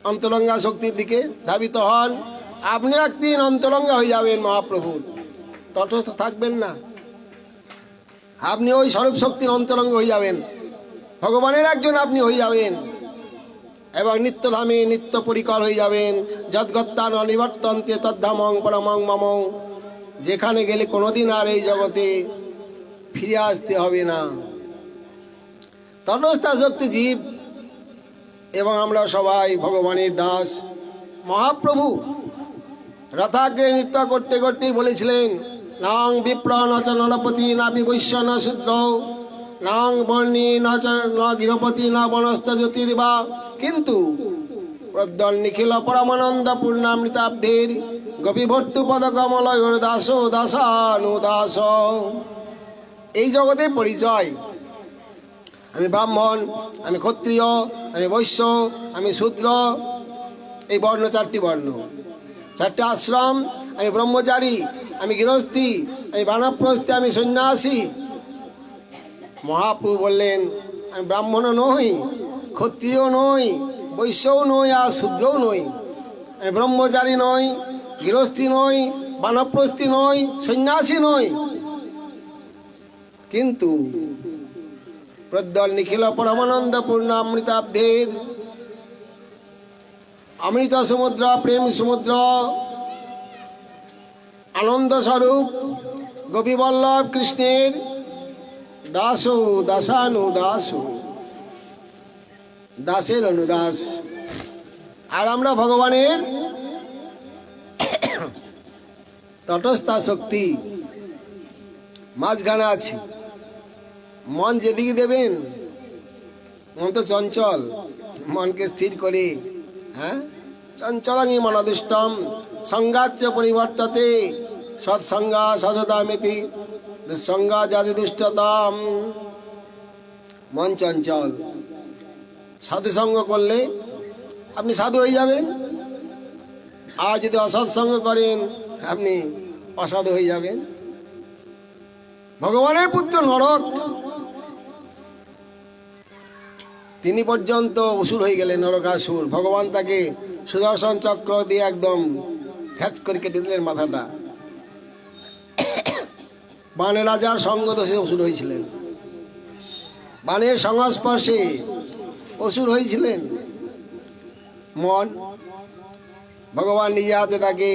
অন্তরঙ্গা শক্তির দিকে ধাবিত হন। আপনি একদিন অন্তরঙ্গা হয়ে যাবেন মহাপ্রভুর, তটস্থ থাকবেন না। আপনি ওই স্বরূপ শক্তির অন্তরঙ্গ হয়ে যাবেন, ভগবানের একজন আপনি হয়ে যাবেন, এবং নিত্যধামে নিত্য পরিকর হয়ে যাবেন। যদ্গত্তান অনিবর্তন্তে তদ্ধামং পরমং মম। যেখানে গেলে কোনোদিন আর এই জগতে ফিরে আসতে হবে না। তটস্থ শক্তি জীব এবং আমরা সবাই ভগবানের দাস। মহাপ্রভু রথাগ্রে নৃত্য করতে করতেই বলেছিলেন, নাং বিপ্র নচ নরপতি না বিবৈশ্য ন শূদ্র, নাং বর্ণী নচ ন গৃহপতি না বনস্থ জ্যোতির্বা, কিন্তু প্রদ্যল নিখিল পরমানন্দ পূর্ণামৃতাব্ধের গোপীভট্টু পদ কমলয় দাস দাসানুদাস। এই জগতে পরিচয়, আমি ব্রাহ্মণ, আমি ক্ষত্রিয়, আমি বৈশ্য, আমি শূদ্র, এই বর্ণ চারটি বর্ণ, চারটি আশ্রম। আমি ব্রহ্মচারী, আমি গৃহস্থী, আমি বানপ্রস্থী, আমি সন্ন্যাসী। মহাপ্রভু বললেন, আমি ব্রাহ্মণও নই, ক্ষত্রিয় নই, বৈশ্যও নই, আর শূদ্রও নই। আমি ব্রহ্মচারী নই, গৃহস্থী নই, বানপ্রস্থী নই, সন্ন্যাসী নই, কিন্তু প্রদ্যল নিখিল পরমানন্দ পূর্ণ অমৃতাব্ধের অমৃত সমুদ্র, প্রেম সমুদ্র, আনন্দ স্বরূপ গোপীবল্লভ কৃষ্ণের দাস দাসানুদাস, দাসের অনুদাস। আর আমরা ভগবানের তটস্থা শক্তি, মাঝখানে আছি। মন যেদিকে দেবেন, মন তো চঞ্চল, মনকে স্থির করে, হ্যাঁ, চঞ্চলাঙ্গি মনদুষ্টম সংজ্ঞাচ্চ পরিবর্ততে সৎসঙ্গা সদতামিতি দুঃসঙ্গা জাতি দুষ্টতাম। মন চঞ্চল, সাধুসঙ্গ করলে আপনি সাধু হয়ে যাবেন, আর যদি অসৎসঙ্গ করেন আপনি অসাধু হয়ে যাবেন। ভগবানের পুত্র নরক, তিনি পর্যন্ত অসুর হয়ে গেলেন, নরকাসুর। ভগবান তাকে সুদর্শন চক্র দিয়ে একদম ফ্যাচ করে কেটে দিলেন মাথাটা। বানের রাজার সঙ্গ দোষে অসুর হয়েছিলেন, বানের সংস্পর্শে অসুর হয়েছিলেন। মন, ভগবান নিজে হাতে তাকে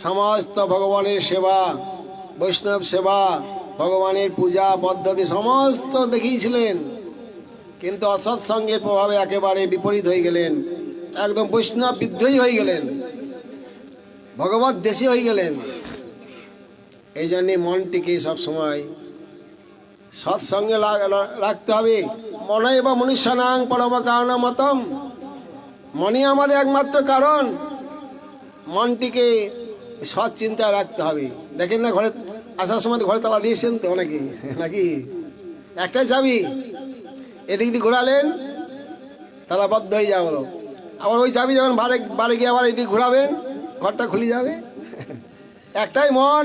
সমস্ত ভগবানের সেবা, বৈষ্ণব সেবা, ভগবানের পূজা পদ্ধতি সমস্ত দেখিয়েছিলেন, কিন্তু অসৎসঙ্গের প্রভাবে একেবারে বিপরীত হয়ে গেলেন, একদম বৈষ্ণব বিদ্রোহী হয়ে গেলেন, ভগবত দেশী হয়ে গেলেন। এই জন্যে মনটিকে সবসময় সৎসঙ্গে রাখতে হবে। মনে বা মনুষ্যানাং পরম কারণ মতম, মনই আমাদের একমাত্র কারণ। মনটিকে সৎ চিন্তায় রাখতে হবে। দেখেন না, ঘরে আসার সময় ঘরে তালা দিয়েছেন তো অনেকে, নাকি একটাই চাবি, এদিক দিয়ে ঘোরালেন তালা বদ্ধ হয়ে যাবে, আবার ওই চাবি যখন বাড়ি গিয়ে আবার এদিক ঘোরাবেন ঘরটা খুলে যাবে। একটাই মন,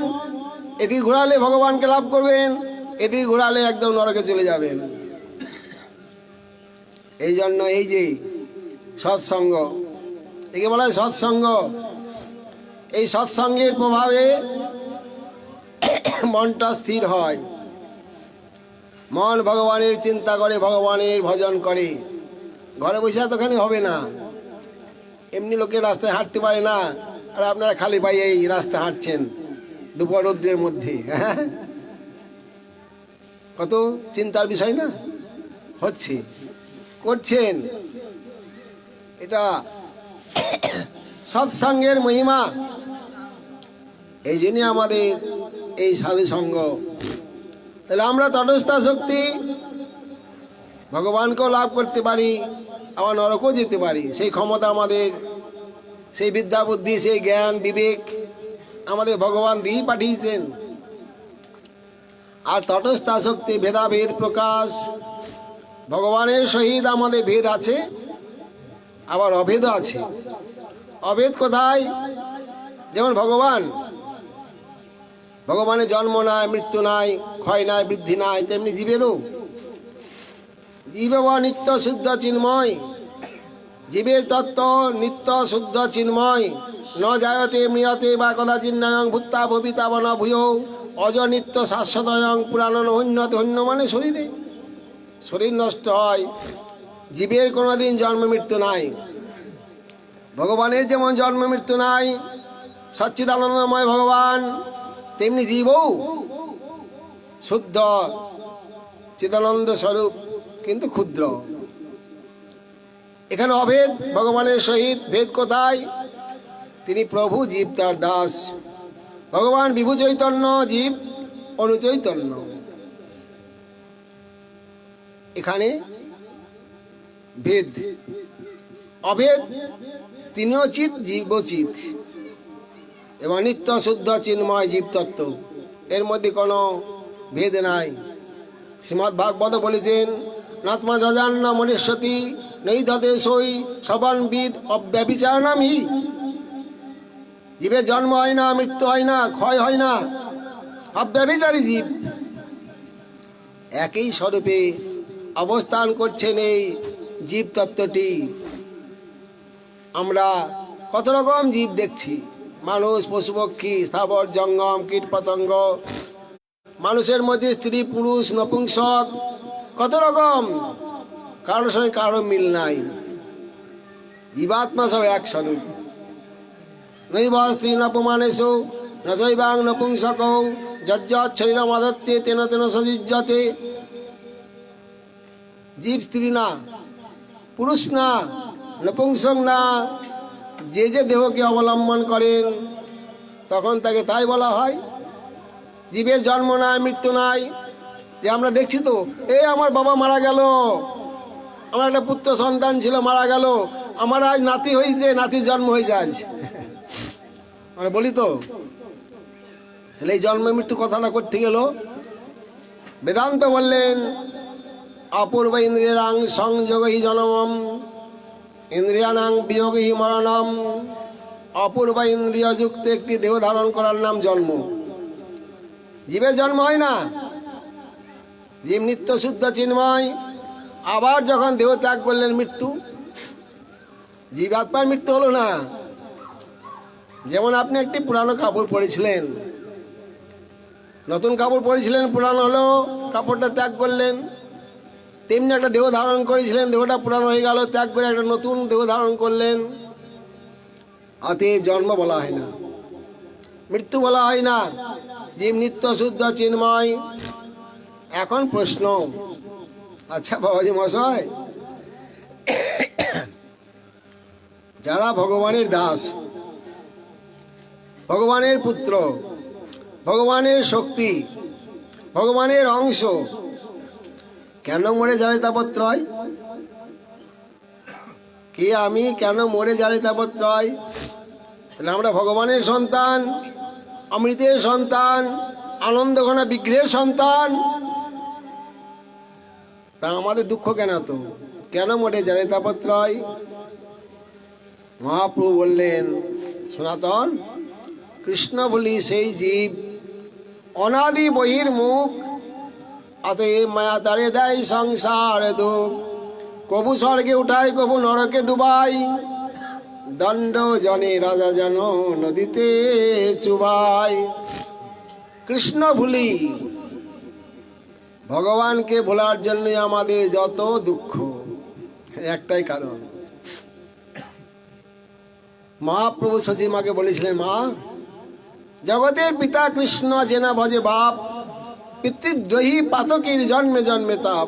এদিকে ঘোরালে ভগবানকে লাভ করবেন, এদিকে ঘোরালে একদম নরকে চলে যাবেন। এই জন্য এই যে সৎসঙ্গ, একে বলা হয় সৎসঙ্গ। এই সৎসঙ্গের প্রভাবে মনটা স্থির হয়, মন ভগবানের চিন্তা করে, ভগবানের ভজন করে। ঘরে বসে এতখানি হবে না, এমনি লোকের রাস্তায় হাঁটতে পারে না, আর আপনারা খালি পায়ে এই রাস্তায় হাঁটছেন দুপুর রৌদ্রের মধ্যে। হ্যাঁ, কত চিন্তার বিষয় না হচ্ছে, করছেন। এটা সৎসঙ্গের মহিমা। এই জন্য আমাদের এই সাধু সঙ্গ, তাহলে আমরা তটস্থা শক্তি ভগবানকেও লাভ করতে পারি, আবার নরকও যেতে পারি। সেই ক্ষমতা আমাদের, সেই বিদ্যা বুদ্ধি, সেই জ্ঞান বিবেক আমাদের ভগবান দিয়েই পাঠিয়েছেন। আর তটস্থা শক্তি ভেদাভেদ প্রকাশ, ভগবানের সহিত আমাদের ভেদ আছে, আবার অভেদও আছে। অভেদ কোথায়? যেমন ভগবানের জন্ম নাই, মৃত্যু নাই, ক্ষয় নাই, বৃদ্ধি নাই, তেমনি জীবেরও। জীব নিত্য শুদ্ধ চিন্ময়, জীবের তত্ত্ব নিত্য শুদ্ধ চিন্ময়। ন জায়তে মৃয়তে বা কদাচিন্নয়ং ভূত্তা ভবিতা বন ভূয় অজ নিত্য শাশ্বতয়ং পুরাণ হন্যতে। হন্য মানে শরীরে, শরীর নষ্ট হয়। জীবের কোনোদিন জন্ম মৃত্যু নাই। ভগবানের যেমন জন্ম মৃত্যু নাই, সচ্চিদানন্দময় ভগবান, তেমনি জীবও শুদ্ধ চিদানন্দ স্বরূপ, কিন্তু ক্ষুদ্র। এখানে অভেদ ভগবানের সহিত। ভেদ কোথায়? তিনি প্রভু, জীব তার দাস। ভগবান বিভু চৈতন্য, জীব অনুচৈতন্য। এখানে ভেদ। অভেদ, তিনিও চিৎ, জীবও চিৎ, এবং নিত্য শুদ্ধ চিন্ময় জীব তত্ত্ব, এর মধ্যে কোনো ভেদ নাই। শ্রীমদ্ ভাগবত বলেছেন, নাত্মা যজান্ন মনুষ্যতি নেই ধতে সই সবানবিদ অব্যবিচারণামি। জীবের জন্ম হয় না, মৃত্যু হয় না, ক্ষয় হয় না, অব্যভিচারী জীব একই স্বরূপে অবস্থান করছেন এই জীব তত্ত্বটি। আমরা কত রকম জীব দেখছি, মানুষ, পশু পক্ষী, স্থাবর জঙ্গম, কীট পতঙ্গ, মানুষের মধ্যে স্ত্রী পুরুষ নপুংসক, কত রকম, কারোর সঙ্গে কারো মিল নাই। জীবাত্মা সব এক স্বরূপ। নৈব স্ত্রী নপুমানেশু নৈবাং নপুংসক যজ্জৎ শরীরম আদত্তে তেন তেন সযুজ্যতে। জীব স্ত্রী না, পুরুষ না, নপুংসক না, যে যে দেহকে অবলম্বন করেন তখন তাকে তাই বলা হয়। জীবের জন্ম নাই, মৃত্যু নাই। যে আমরা দেখছি তো, এই আমার বাবা মারা গেল, আমার একটা পুত্র সন্তান ছিল মারা গেল, আমার আজ নাতি হয়েছে, নাতির জন্ম হয়েছে আজ, আমরা বলি তো। তাহলে এই জন্ম মৃত্যু কথাটা করতে গেল বেদান্ত বললেন, অপূর্ব ইন্দ্রিয়াং সংযোগই জনমম ইন্দ্রিয়ানাং বিয়োগই মরণম। অপূর্ব ইন্দ্রিয় যুক্ত একটি দেহ ধারণ করার নাম জন্ম। জীবের জন্ম হয় না, জীব নিত্য শুদ্ধ চিন্ময়। আবার যখন দেহ ত্যাগ করলেন, মৃত্যু। জীবাত্মার মৃত্যু হলো না। যেমন আপনি একটি পুরানো কাপড় পরেছিলেন, নতুন কাপড় পরেছিলেন, পুরানো হলো, কাপড়টা ত্যাগ করলেন। তেমনি একটা দেহ ধারণ করেছিলেন, দেহটা পুরানো হয়ে গেল, ত্যাগ করে একটা নতুন দেহ ধারণ করলেন। অতএব জন্ম বলা হয় না, মৃত্যু বলা হয় না, জীব নিত্য শুদ্ধ চিন্ময়। এখন প্রশ্ন, আচ্ছা বাবাজি মশাই, যারা ভগবানের দাস, ভগবানের পুত্র, ভগবানের শক্তি, ভগবানের অংশ, কেন মরে যারে তাপত্রয়? কে আমি, কেন মরে যারে তাপত্রয়? আমরা ভগবানের সন্তান, অমৃতের সন্তান, আনন্দ ঘনা বিগ্রহের সন্তান, তা আমাদের দুঃখ কেন? তো কেন মরে যারে তাপত্রয়? মহাপ্রভু বললেন, সনাতন কৃষ্ণ বলি সেই জীব, অনাদি বহির্মুখ, অতএব মায়া তারে দেয় সংসার দুঃখ। কবু স্বর্গে উঠায়, কবু নরকে ডুবাই, দণ্ড জনে রাজা জন নদীতে চুবাই। কৃষ্ণ ভুলি, ভগবানকে ভোলার জন্যই আমাদের যত দুঃখ। একটাই কারণ, মহাপ্রভু সচিমাকে বলেছিলেন, মা, জগতের পিতা কৃষ্ণ জেনা ভজে বাপ, পিতৃদ্রোহী পাতকের জন্মে জন্মে তাপ।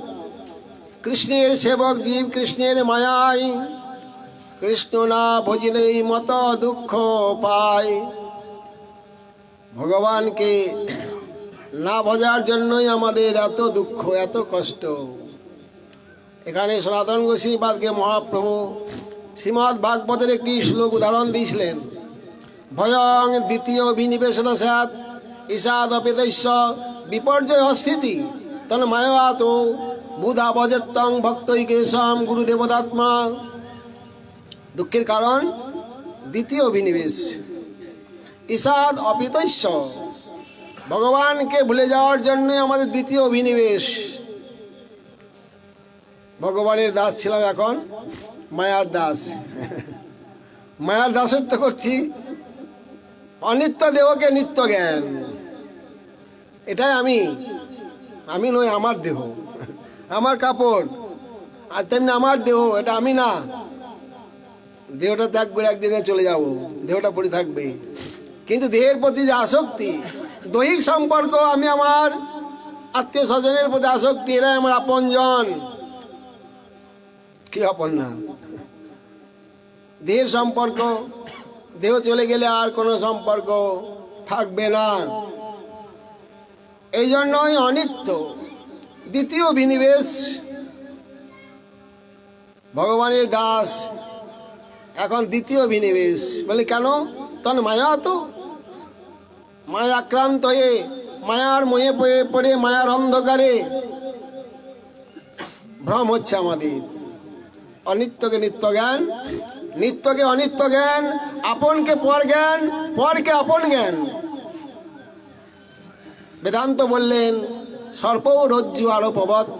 কৃষ্ণের সেবক জীব কৃষ্ণের মায়ায়, কৃষ্ণ না ভজিলেই মত দুঃখ পায়। ভগবানকে না বোঝার জন্যই আমাদের এত দুঃখ, এত কষ্ট। এখানে সনাতন গোস্বামীপাদকে মহাপ্রভু শ্রীমদ্ ভাগবতের একটি শ্লোক উদাহরণ দিয়েছিলেন। ভয়ং দ্বিতীয় বিনিবেশদ স্যাৎ ঈশাদ অপেতস্য বিপর্যয় স্থিতি তন্মায়াত বুধা বজত্তং ভক্তৈকেশম গুরুদেবদাত্মা। দুঃখের কারণ দ্বিতীয় অভিনিবেশ, ঈশাদ অপিতস্য, ভগবানকে ভুলে যাওয়ার জন্য আমাদের দ্বিতীয় অভিনিবেশ। ভগবানের দাস ছিলাম, এখন মায়ার দাস। মায়ার দাসত্ব করছি। অনিত্য দেহকে নিত্য জ্ঞান, এটাই আমি নই, আমার দেহ, আমার কাপড়, আর তেমনি আমার দেহ, এটা আমি না। দেহটা ত্যাগ করে একদিনে চলে যাব, দেহটা পড়ে থাকবে। কিন্তু দেহের প্রতি যে আসক্তি, দৈহিক সম্পর্ক, আমি আমার আত্মীয় স্বজনের প্রতি আসক্তি, এরাই আমার আপনজন। কি আপন না? দেহের সম্পর্ক, দেহ চলে গেলে আর কোনো সম্পর্ক থাকবে না। এই জন্যই অনিত্য দ্বিতীয় বিনিবেশ। ভগবানের দাস এখন দ্বিতীয় বিনিবেশ। বলে কেন? তখন মায়া, তো মায়া আক্রান্ত হয়ে, মায়ার মোহে পড়ে, মায়ার অন্ধকারে ভ্রম হচ্ছে আমাদের। অনিত্যকে নিত্য জ্ঞান, নিত্যকে অনিত্য জ্ঞান, আপনকে পর জ্ঞান, পরকে আপন জ্ঞান। বেদান্ত বললেন সর্প রজ্জু আরোপবৎ।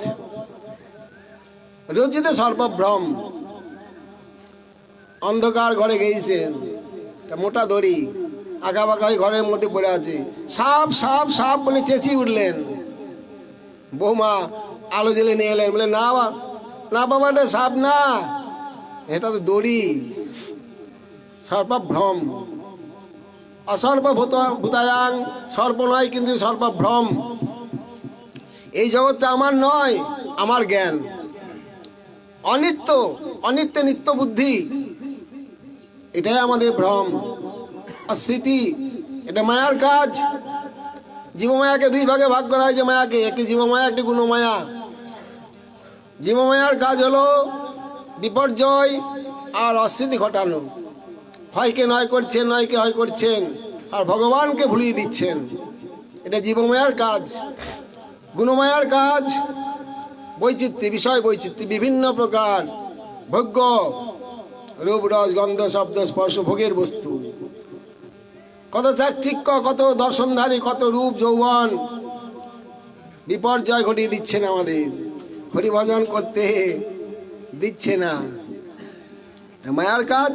রজ্জুতে সর্পভ্রম। অন্ধকার ঘরে গেছেন, মোটা দড়ি আঁকা বাঁকা ঘরের মধ্যে পড়ে আছে, সাপ সাপ সাপ বলে চেঁচিয়ে উঠলেন। বৌমা আলো জেলে নিয়ে এলেন, বলে না না বাবা, এটা সাপ না, এটা তো দড়ি। সর্পভ্রম। অসর্বভূত ভূতায়াং, সর্প নয় কিন্তু সর্বভ্রম। এই জগৎটা আমার নয়, আমার জ্ঞান। অনিত্য, অনিত্য নিত্য বুদ্ধি, এটাই আমাদের ভ্রম। অস্মৃতি, এটা মায়ার কাজ। জীবমায়াকে দুই ভাগে ভাগ করা হয়েছে মায়াকে, একটি জীবমায়া, একটি গুণমায়া। জীবমায়ার কাজ হলো বিপর্যয় আর অস্মৃতি ঘটানো। হয়কে নয় করছেন, নয়কে হয় করছেন, আর ভগবানকে ভুলিয়ে দিচ্ছেন। এটা জীবমায়ার কাজ। গুণমায়ার কাজ বৈচিত্র্য, বিষয় বৈচিত্র্য, বিভিন্ন প্রকার ভোগ্য, রূপ রস গন্ধ শব্দ স্পর্শ, ভোগের বস্তু। কত চাকচিক্য, কত দর্শনধারী, কত রূপ যৌবন, বিপর্যয় ঘটিয়ে দিচ্ছেন আমাদের। হরিভজন করতে দিচ্ছে না, মায়ার কাজ।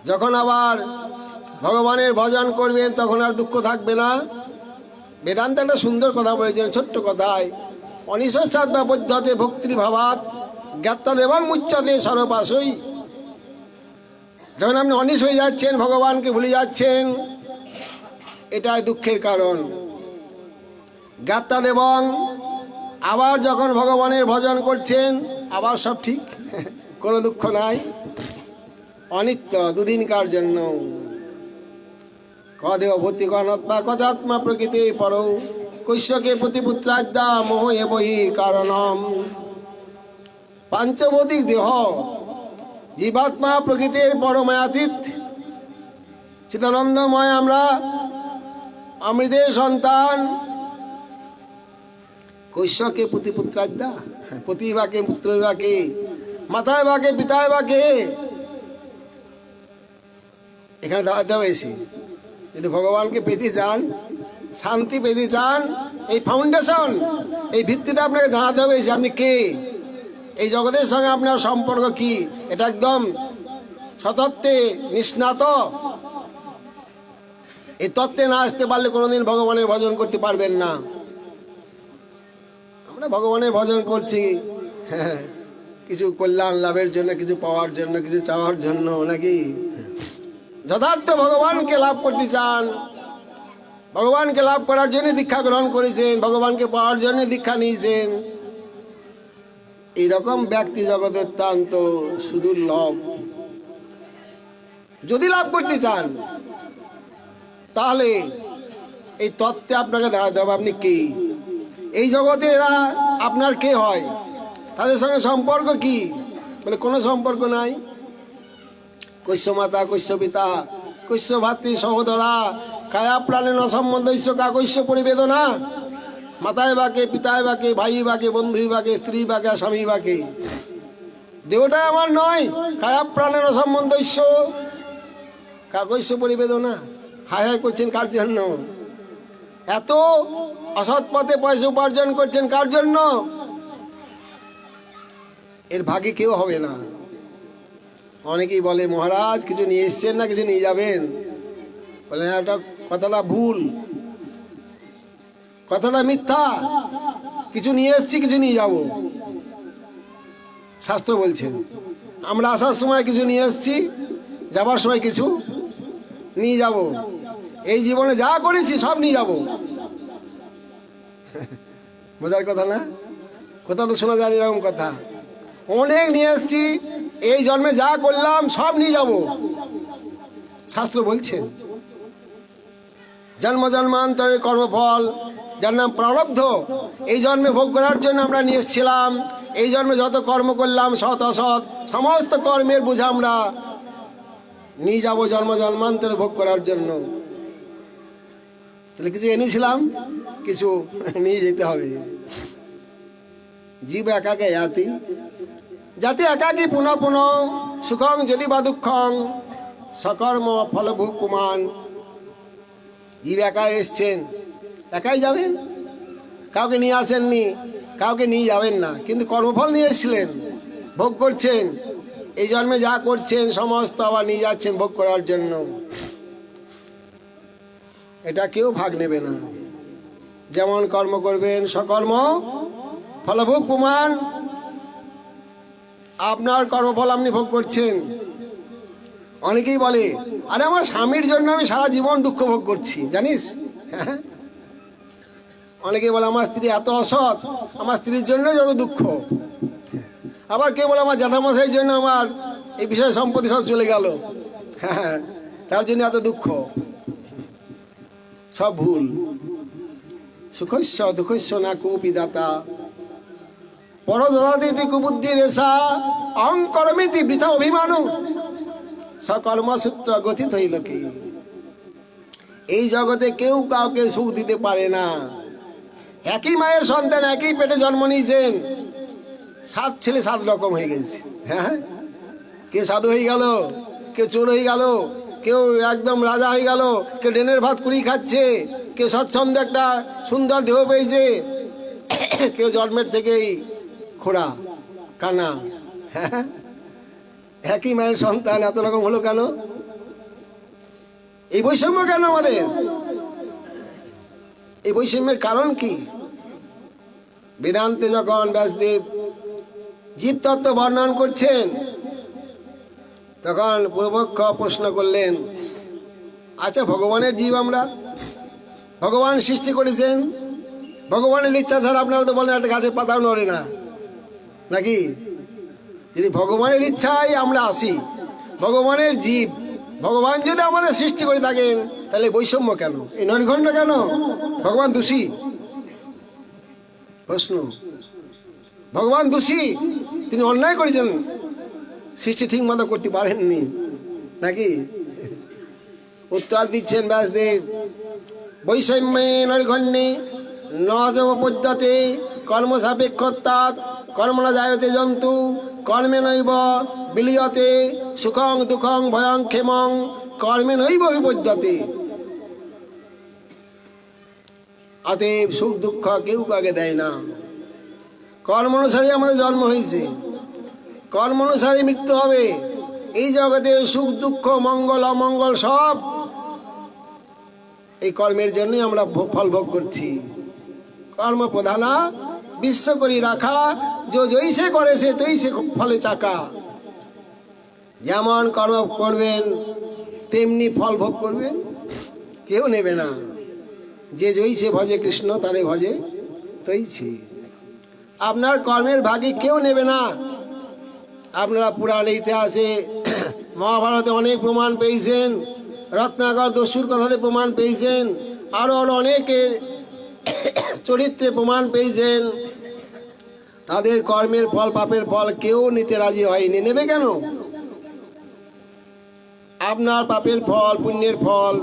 যখন আবার ভগবানের ভজন করবেন তখন আর দুঃখ থাকবে না। বেদান্ত একটা সুন্দর কথা বলেছেন, ছোট্ট কথায়। অনিশ্চাৎবা পদ্ধতে ভক্তির ভাবাত জ্ঞাতা দেবং উচ্চতে সর্বপাশই। যখন আপনি অনিশ হয়ে যাচ্ছেন, ভগবানকে ভুলে যাচ্ছেন, এটাই দুঃখের কারণ। জ্ঞাতা দেবং, আবার যখন ভগবানের ভজন করছেন আবার সব ঠিক, কোনো দুঃখ নাই। অনিত্য, দুদিনকার জন্য। কদেহ ভূতি কর্ণাত্মা কচাত্মা প্রকৃতি পর কৈশ্যকে প্রতিপুত্রাদ্যা মোহ এবহি কারণম। পাঞ্চভৌতিক দেহ, জীবাত্মা প্রকৃতির পরমায়াতীত, চিদানন্দময়। আমরা অমৃতের সন্তান। কৈশ্যকে প্রতিপুত্রাদ্যা, প্রতিভাকে পুত্র বিভাকে, মাতায় বাকে পিতায় বাকে। এখানে দাঁড়াতে হবে এসে। যদি ভগবানকে পেতে চান, শান্তি পেতে চান, এই ফাউন্ডেশন, এই ভিত্তিতে আপনাকে দাঁড়াতে হবে এসে। আপনি কে? এই জগতের সঙ্গে আপনার সম্পর্ক কি? এটা একদম সতত্ত্বে নিষ্ণাত। এই তত্ত্বে না আসতে পারলে কোনোদিন ভগবানের ভজন করতে পারবেন না। আমরা ভগবানের ভজন করছি কিছু কল্যাণ লাভের জন্য, কিছু পাওয়ার জন্য, কিছু চাওয়ার জন্য নাকি? যথার্থ ভগবানকে লাভ করতে চান, ভগবানকে লাভ করার জন্য দীক্ষা গ্রহণ করেছেন, ভগবানকে পাওয়ার জন্য দীক্ষা নিয়েছেন, এইরকম ব্যক্তি জগতে অত্যন্ত সুদুর্লভ। যদি লাভ করতে চান তাহলে এই তত্ত্বে আপনাকে দাঁড়াতে হবে আপনি কে। এই জগতে এরা আপনার কে হয়, তাদের সঙ্গে সম্পর্ক কি? বলে কোনো সম্পর্ক নাই। কৈশ্য মাতা, কৈশ্য পিতা, কৈশ্য ভাতৃ সহোদরা, কায়া প্রাণে ন সম্বন্ধ ঈশ্ব কাকৈশ্য পরিবেদনা। মাতায় বাকে, পিতায় বাকে, ভাই বাকে, বন্ধুই বাকে, স্ত্রী বাকে, স্বামী বাকে। দেহটাই আমার নয়, কায়া প্রাণের সম্বন্ধ ঈশ্ব কাকৈশ্য পরিবেদনা। হায় হায় করছেন কার জন্য? এত অসৎ পথে পয়সা উপার্জন করছেন কার জন্য? এর ভাগে কেউ হবে না। অনেকেই বলে মহারাজ কিছু নিয়ে এসছেন না, কিছু নিয়ে যাবেন? বলে না, ওটা কথাটা ভুল, কথাটা মিথ্যা। কিছু নিয়ে এসছি, কিছু নিয়ে যাব। শাস্ত্র বলছেন আমরা আসার সময় কিছু নিয়ে এসছি, যাবার সময় কিছু নিয়ে যাব। এই জীবনে যা করেছি সব নিয়ে যাব। বোঝার কথা না? কোথা তো শোনা যায় এরকম কথা। অনেক নিয়ে এসছি, এই জন্মে যা করলাম সব নিয়ে যাব। শাস্ত্র বলছেন জন্ম জন্মান্তরের কর্মফল, যার নাম প্রারব্ধ, এই জন্মে ভোগ করার জন্য আমরা নিয়ে এসেছিলাম। এই জন্মে যত কর্ম করলাম সৎ অসৎ সমস্ত কর্মের বোঝা আমরা নিয়ে যাব জন্ম জন্মান্তরে ভোগ করার জন্য। তাহলে কিছু এনেছিলাম, কিছু নিয়ে যেতে হবে। জীব একাকে ইয়াতি, যাতে একাকি পুনঃ পুনঃ সুখং যদি বা দুঃখং সকর্ম ফলভোগ কুমান। জীব একাই এসছেন, একাই যাবেন, কাউকে নিয়ে আসেননি, কাউকে নিয়ে যাবেন না, কিন্তু কর্মফল নিয়ে এসেছিলেন, ভোগ করছেন। এই জন্মে যা করছেন সমস্ত আবার নিয়ে যাচ্ছেন ভোগ করার জন্য। এটা কেউ ভাগ নেবে না। যেমন কর্ম করবেন সকর্ম ফলভোগ প্রমাণ। আপনার কর্মফল আপনি ভোগ করছেন। অনেকেই বলে আরে আমার স্বামীর জন্য আমি সারা জীবন দুঃখ ভোগ করছি, জানিস? অনেকেই বলে আমার স্ত্রী এত অসৎ, আমার স্ত্রীর জন্য যত দুঃখ। আবার কে বলে আমার জ্যাঠামশাইয়ের জন্য আমার এই বিষয় সম্পত্তি সব চলে গেল, হ্যাঁ তার জন্য এত দুঃখ। সব ভুল। সুখস্য দুঃখস্য না কুপিদাতা পরদাতি কুবুদ্ধি রেশা অহংকর্মিতি বৃথা অভিমানু সকর্মসূত্র গঠিত হইল কি। এই জগতে কেউ কাউকে সুখ দিতে পারে না। একই মায়ের সন্তান, একই পেটে জন্ম নিয়েছেন, 7 ছেলে 7 রকম হয়ে গেছে। হ্যাঁ, কেউ সাধু হয়ে গেল, কেউ চোর হয়ে গেল, কেউ একদম রাজা হয়ে গেল, কেউ ডেনের ভাত কুড়ি খাচ্ছে, কেউ স্বচ্ছন্দে একটা সুন্দর দেহ পেয়েছে, কেউ জন্মের থেকেই খোড়া কানা। হ্যাঁ, একই মায়ের সন্তান, এত রকম হলো কেন? এই বৈষম্য কেন আমাদের? এই বৈষম্যের কারণ কি? বেদান্তে যখন ব্যাসদেব জীবতত্ত্ব বর্ণন করছেন তখন পূর্বপক্ষ প্রশ্ন করলেন, আচ্ছা ভগবানের জীব আমরা, ভগবান সৃষ্টি করেছেন, ভগবানের ইচ্ছা ছাড়া আপনারা তো বলেন একটা গাছের পাতাও নড়ে না, নাকি? যদি ভগবানের ইচ্ছায় আমরা আসি, ভগবানের জীব, ভগবান যদি আমাদের সৃষ্টি করে থাকেন, তাহলে বৈষম্য কেন, এই নৈর্ঘণ্য কেন? ভগবান দোষী? প্রশ্ন, ভগবান দোষী? তিনি অন্যায় করেছেন, সৃষ্টি ঠিক মতো করতে পারেননি, নাকি? উত্তর দিচ্ছেন ব্যাসদেব, বৈষম্যে নৈর্ঘণ্যে নজব পদ্ধতে কর্ম সাপেক্ষতাৎ কর্ম না জায়তে জন্তু কর্মে নৈব বিলিয়তে সুখং দুঃখং ভয়ং ক্ষেমং কর্মে নৈব বিপদ্যতে। অতএব সুখ দুঃখ কেউ কাউকে দেয় না। কর্ম অনুসারে আমাদের জন্ম হয়েছে, কর্ম অনুসারে মৃত্যু হবে। এই জগতে সুখ দুঃখ মঙ্গল অমঙ্গল সব এই কর্মের জন্যই আমরা ফল ভোগ করছি। কর্ম প্রধানা বিশ্ব করি রাখা, জৈসে করে সে তৈসে ফলে চাকা। যেমন কর্ম করবেন তেমনি ফল ভোগ করবেন, কেউ নেবে না। যে জৈসে ভজে কৃষ্ণ তারে ভজে তৈছে। আপনার কর্মের ভাগে কেউ নেবে না। আপনারা পুরাণ ইতিহাসে মহাভারতে অনেক প্রমাণ পেয়েছেন, রত্নাকর দস্যুর কথাতে প্রমাণ পেয়েছেন, আরো অনেকে চরিত্রে প্রমাণ পেয়েছেন, তাদের কর্মের ফল পাপের ফল কেউ নিতে রাজি হয়নি। নেবে কেন? আপনার পাপের ফল পুণ্যের ফল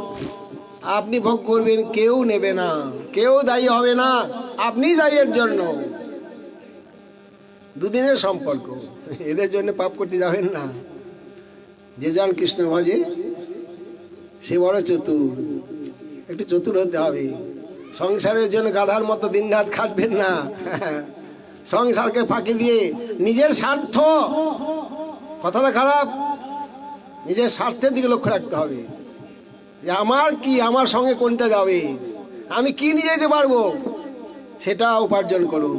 আপনি ভোগ করবেন, কেউ নেবে না, কেউ দায়ী হবে না, আপনি দায়ী এর জন্য। দুদিনের সম্পর্ক, এদের জন্য পাপ করতে যাবেন না। যে জন কৃষ্ণ ভজে সে বড় চতুর, একটু চতুর হতে হবে। সংসারের জন্য গাধার মতো দিন রাত খাটবেন না। সংসারকে ফাঁকি দিয়ে নিজের স্বার্থ, কথাটা খারাপ, নিজের স্বার্থের দিকে লক্ষ্য রাখতে হবে। যে আমার কি, আমার সঙ্গে কোনটা যাবে, আমি কি নিয়ে যেতে পারবো, সেটা উপার্জন করুন।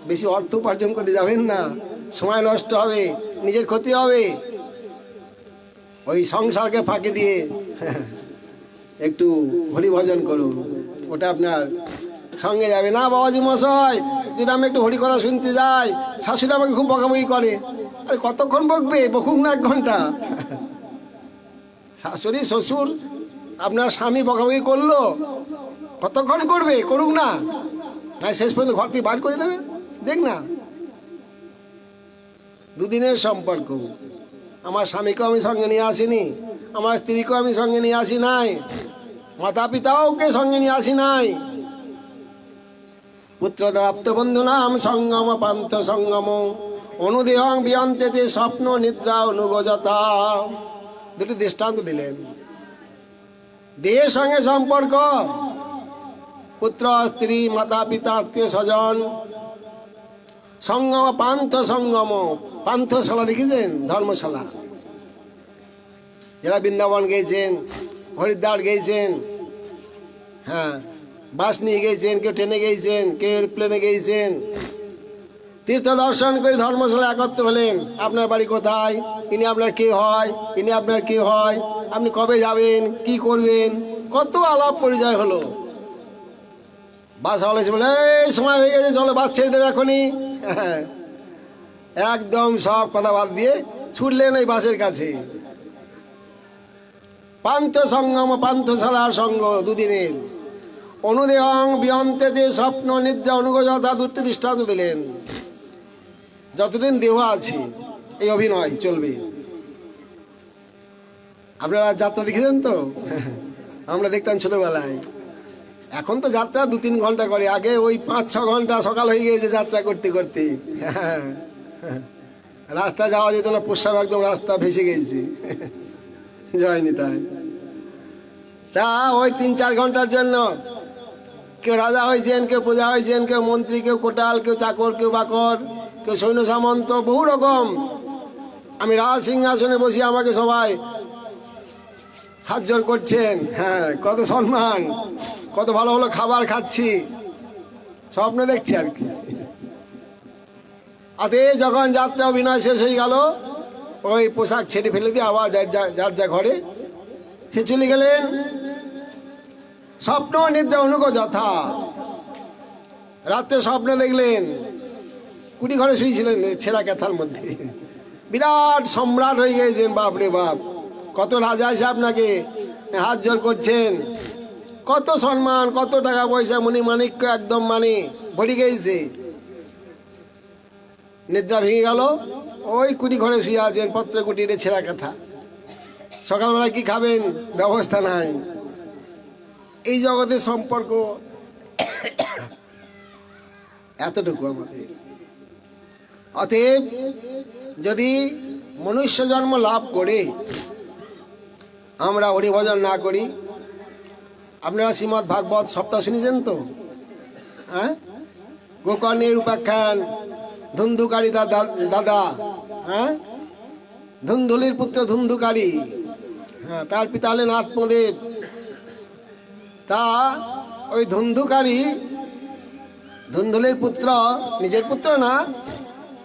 বেশি অর্থ উপার্জন করতে যাবেন না, সময় নষ্ট হবে, নিজের ক্ষতি হবে। ওই সংসারকে ফাঁকি দিয়ে একটু হরিভজন করুন, ওটা আপনার সঙ্গে যাবে। না বাবাজি মশাই, যদি আমি একটু হরি কথা শুনতে যাই, শাশুড়ি আমাকে খুব বকাবকি করে। আরে কতক্ষণ বকবে, বকুক না 1 ঘন্টা। শাশুড়ি শ্বশুর আপনার স্বামী বকাবকি করলো, কতক্ষণ করবে, করুক না, শেষ পর্যন্ত ঘর থেকে বার করে দেবে। দেখ না, দুদিনের সম্পর্ক। আমার স্বামীকেও আমি সঙ্গে নিয়ে আসিনি, আমার স্ত্রীকেও আমি সঙ্গে নিয়ে আসি নাই, মাতা পিতাওকে সঙ্গে নিয়ে আসি নাই। পুত্রদাপ্ত বন্ধু নাম সঙ্গম পান্থ সঙ্গম অনুদেহং বিয়ন্তেতে স্বপ্ন নিদ্রা অনুগজতা। দুটি দৃষ্টান্ত দিলেন। দেহের সঙ্গে সম্পর্ক, পুত্র স্ত্রী মাতা পিতা আত্মীয় স্বজন। সঙ্গম পান্থ সঙ্গম, পান্থশালা দেখেছেন? ধর্মশালা। যারা বৃন্দাবন গেছেন, হরিদ্বার গেছেন, হ্যাঁ, বাস নিয়ে গেছেন, কেউ ট্রেনে গেছেন, কেউ প্লেনে গেছেন, তীর্থ দর্শন করে ধর্মশালা একত্র হলেন। আপনার বাড়ি কোথায়, ইনি আপনার কে হয়, ইনি আপনার কে হয়, আপনি কবে যাবেন, কি করবেন, কত আলাপ পরিচয় হলো। বাস হলে বলে এই সময় হয়ে গেছে, চলো বাস ছেড়ে দেবে এখনই। একদম সব কথা বাদ দিয়ে ছুটলেন ওই বাসের কাছে। পান্থ সঙ্গম, পান্থশালার সঙ্গ দুদিনের। অনুদেহং বিয়ন্তেতে স্বপ্ন নিদ্রা অনুগজতা, দুটি দৃষ্টান্ত দিলেন। যতদিন দেহ আছে এই অভিনয় চলবে। আপনারা যাত্রা দেখেছেন তো? আমরা দেখতাম ছোটবেলায়। এখন তো যাত্রা 2-3 ঘন্টা করে, আগে ওই 5-6 ঘন্টা সকাল হয়ে গিয়েছে যাত্রা করতে করতে। রাস্তা যাওয়া যেত না, প্রস্রাব একদম রাস্তা ভেসে গেছে। জয়নি তাই। তা ওই 3-4 ঘন্টার জন্য কেউ রাজা হয়েছেন, কেউ প্রজা হয়েছেন, কেউ মন্ত্রী, কেউ কোটাল, কেউ চাকর, কেউ বাকর, কেউ সৈন্য সামন্ত, বহু রকম। আমি রাজ সিংহাসনে বসি, আমাকে সবাই হাত জোর করছেন। হ্যাঁ, কত সম্মান, কত ভালো ভালো খাবার খাচ্ছি, স্বপ্ন দেখছি আর কি। আতে যখন যাত্রা অভিনয় শেষ হয়ে গেল, ওই পোশাক ছেড়ে ফেলে দিয়ে আবার যার যা ঘরে সে চলে গেলেন। স্বপ্ন নিদ্রা অনুগজতা। রাত্রে স্বপ্ন দেখলেন, কুটি ঘরে শুয়েছিলেন ছেঁড়া ক্যাথার মধ্যে, বিরাট সম্রাট হয়ে গিয়েছেন। বাপরে বাপ, কত রাজা এসে আপনাকে হাত জোর করছেন, কত সম্মান, কত টাকা পয়সা, মণি মাণিক্য একদম মানে ভরে গিয়েছে। নিদ্রা ভেঙে গেল, ওই কুটি ঘরে শুয়ে আছেন, পত্র কুটিরে ছেঁড়া কাঁথা। সকালবেলায় কি খাবেন, ব্যবস্থা নাই। এই জগতের সম্পর্ক এতটুকু আমাদের। অতএব যদি মনুষ্য জন্ম লাভ করে আমরা হরিভজন না করি, আপনারা শ্রীমদ্ ভাগবত সপ্তাহ শুনেছেন তো? হ্যাঁ, গোকর্ণের উপাখ্যান, ধুন্ধুকারী দাদা, হ্যাঁ, ধুন্ধুলির পুত্র ধুন্ধুকারী, হ্যাঁ, তার পিতা হলেন আত্মদেব। তা ওই ধুন্ধুকারী, ধুন্ধুলির পুত্র, নিজের পুত্র না,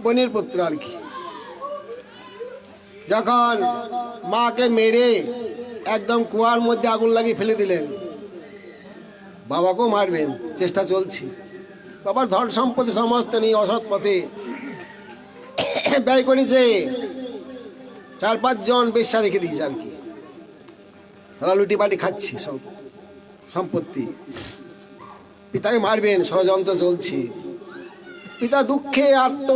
বোনের পুত্র আর কি, যখন মাকে মেরে একদম কুয়ার মধ্যে আগুন লাগিয়ে ফেলে দিলেন। বাবাকেও মারবেন, চেষ্টা চলছে। বাবার ধন সম্পত্তি সমস্ত নিয়ে অসৎ পথে ব্যয় করেছে। 4-5 জন বেশ্যা রেখে দিয়েছে আর কি, তারা লুটি পাটি খাচ্ছি, সব সম্পত্তি, পিতাকে মারবেন, ষড়যন্ত্র চলছে। পিতা দুঃখে আর্ত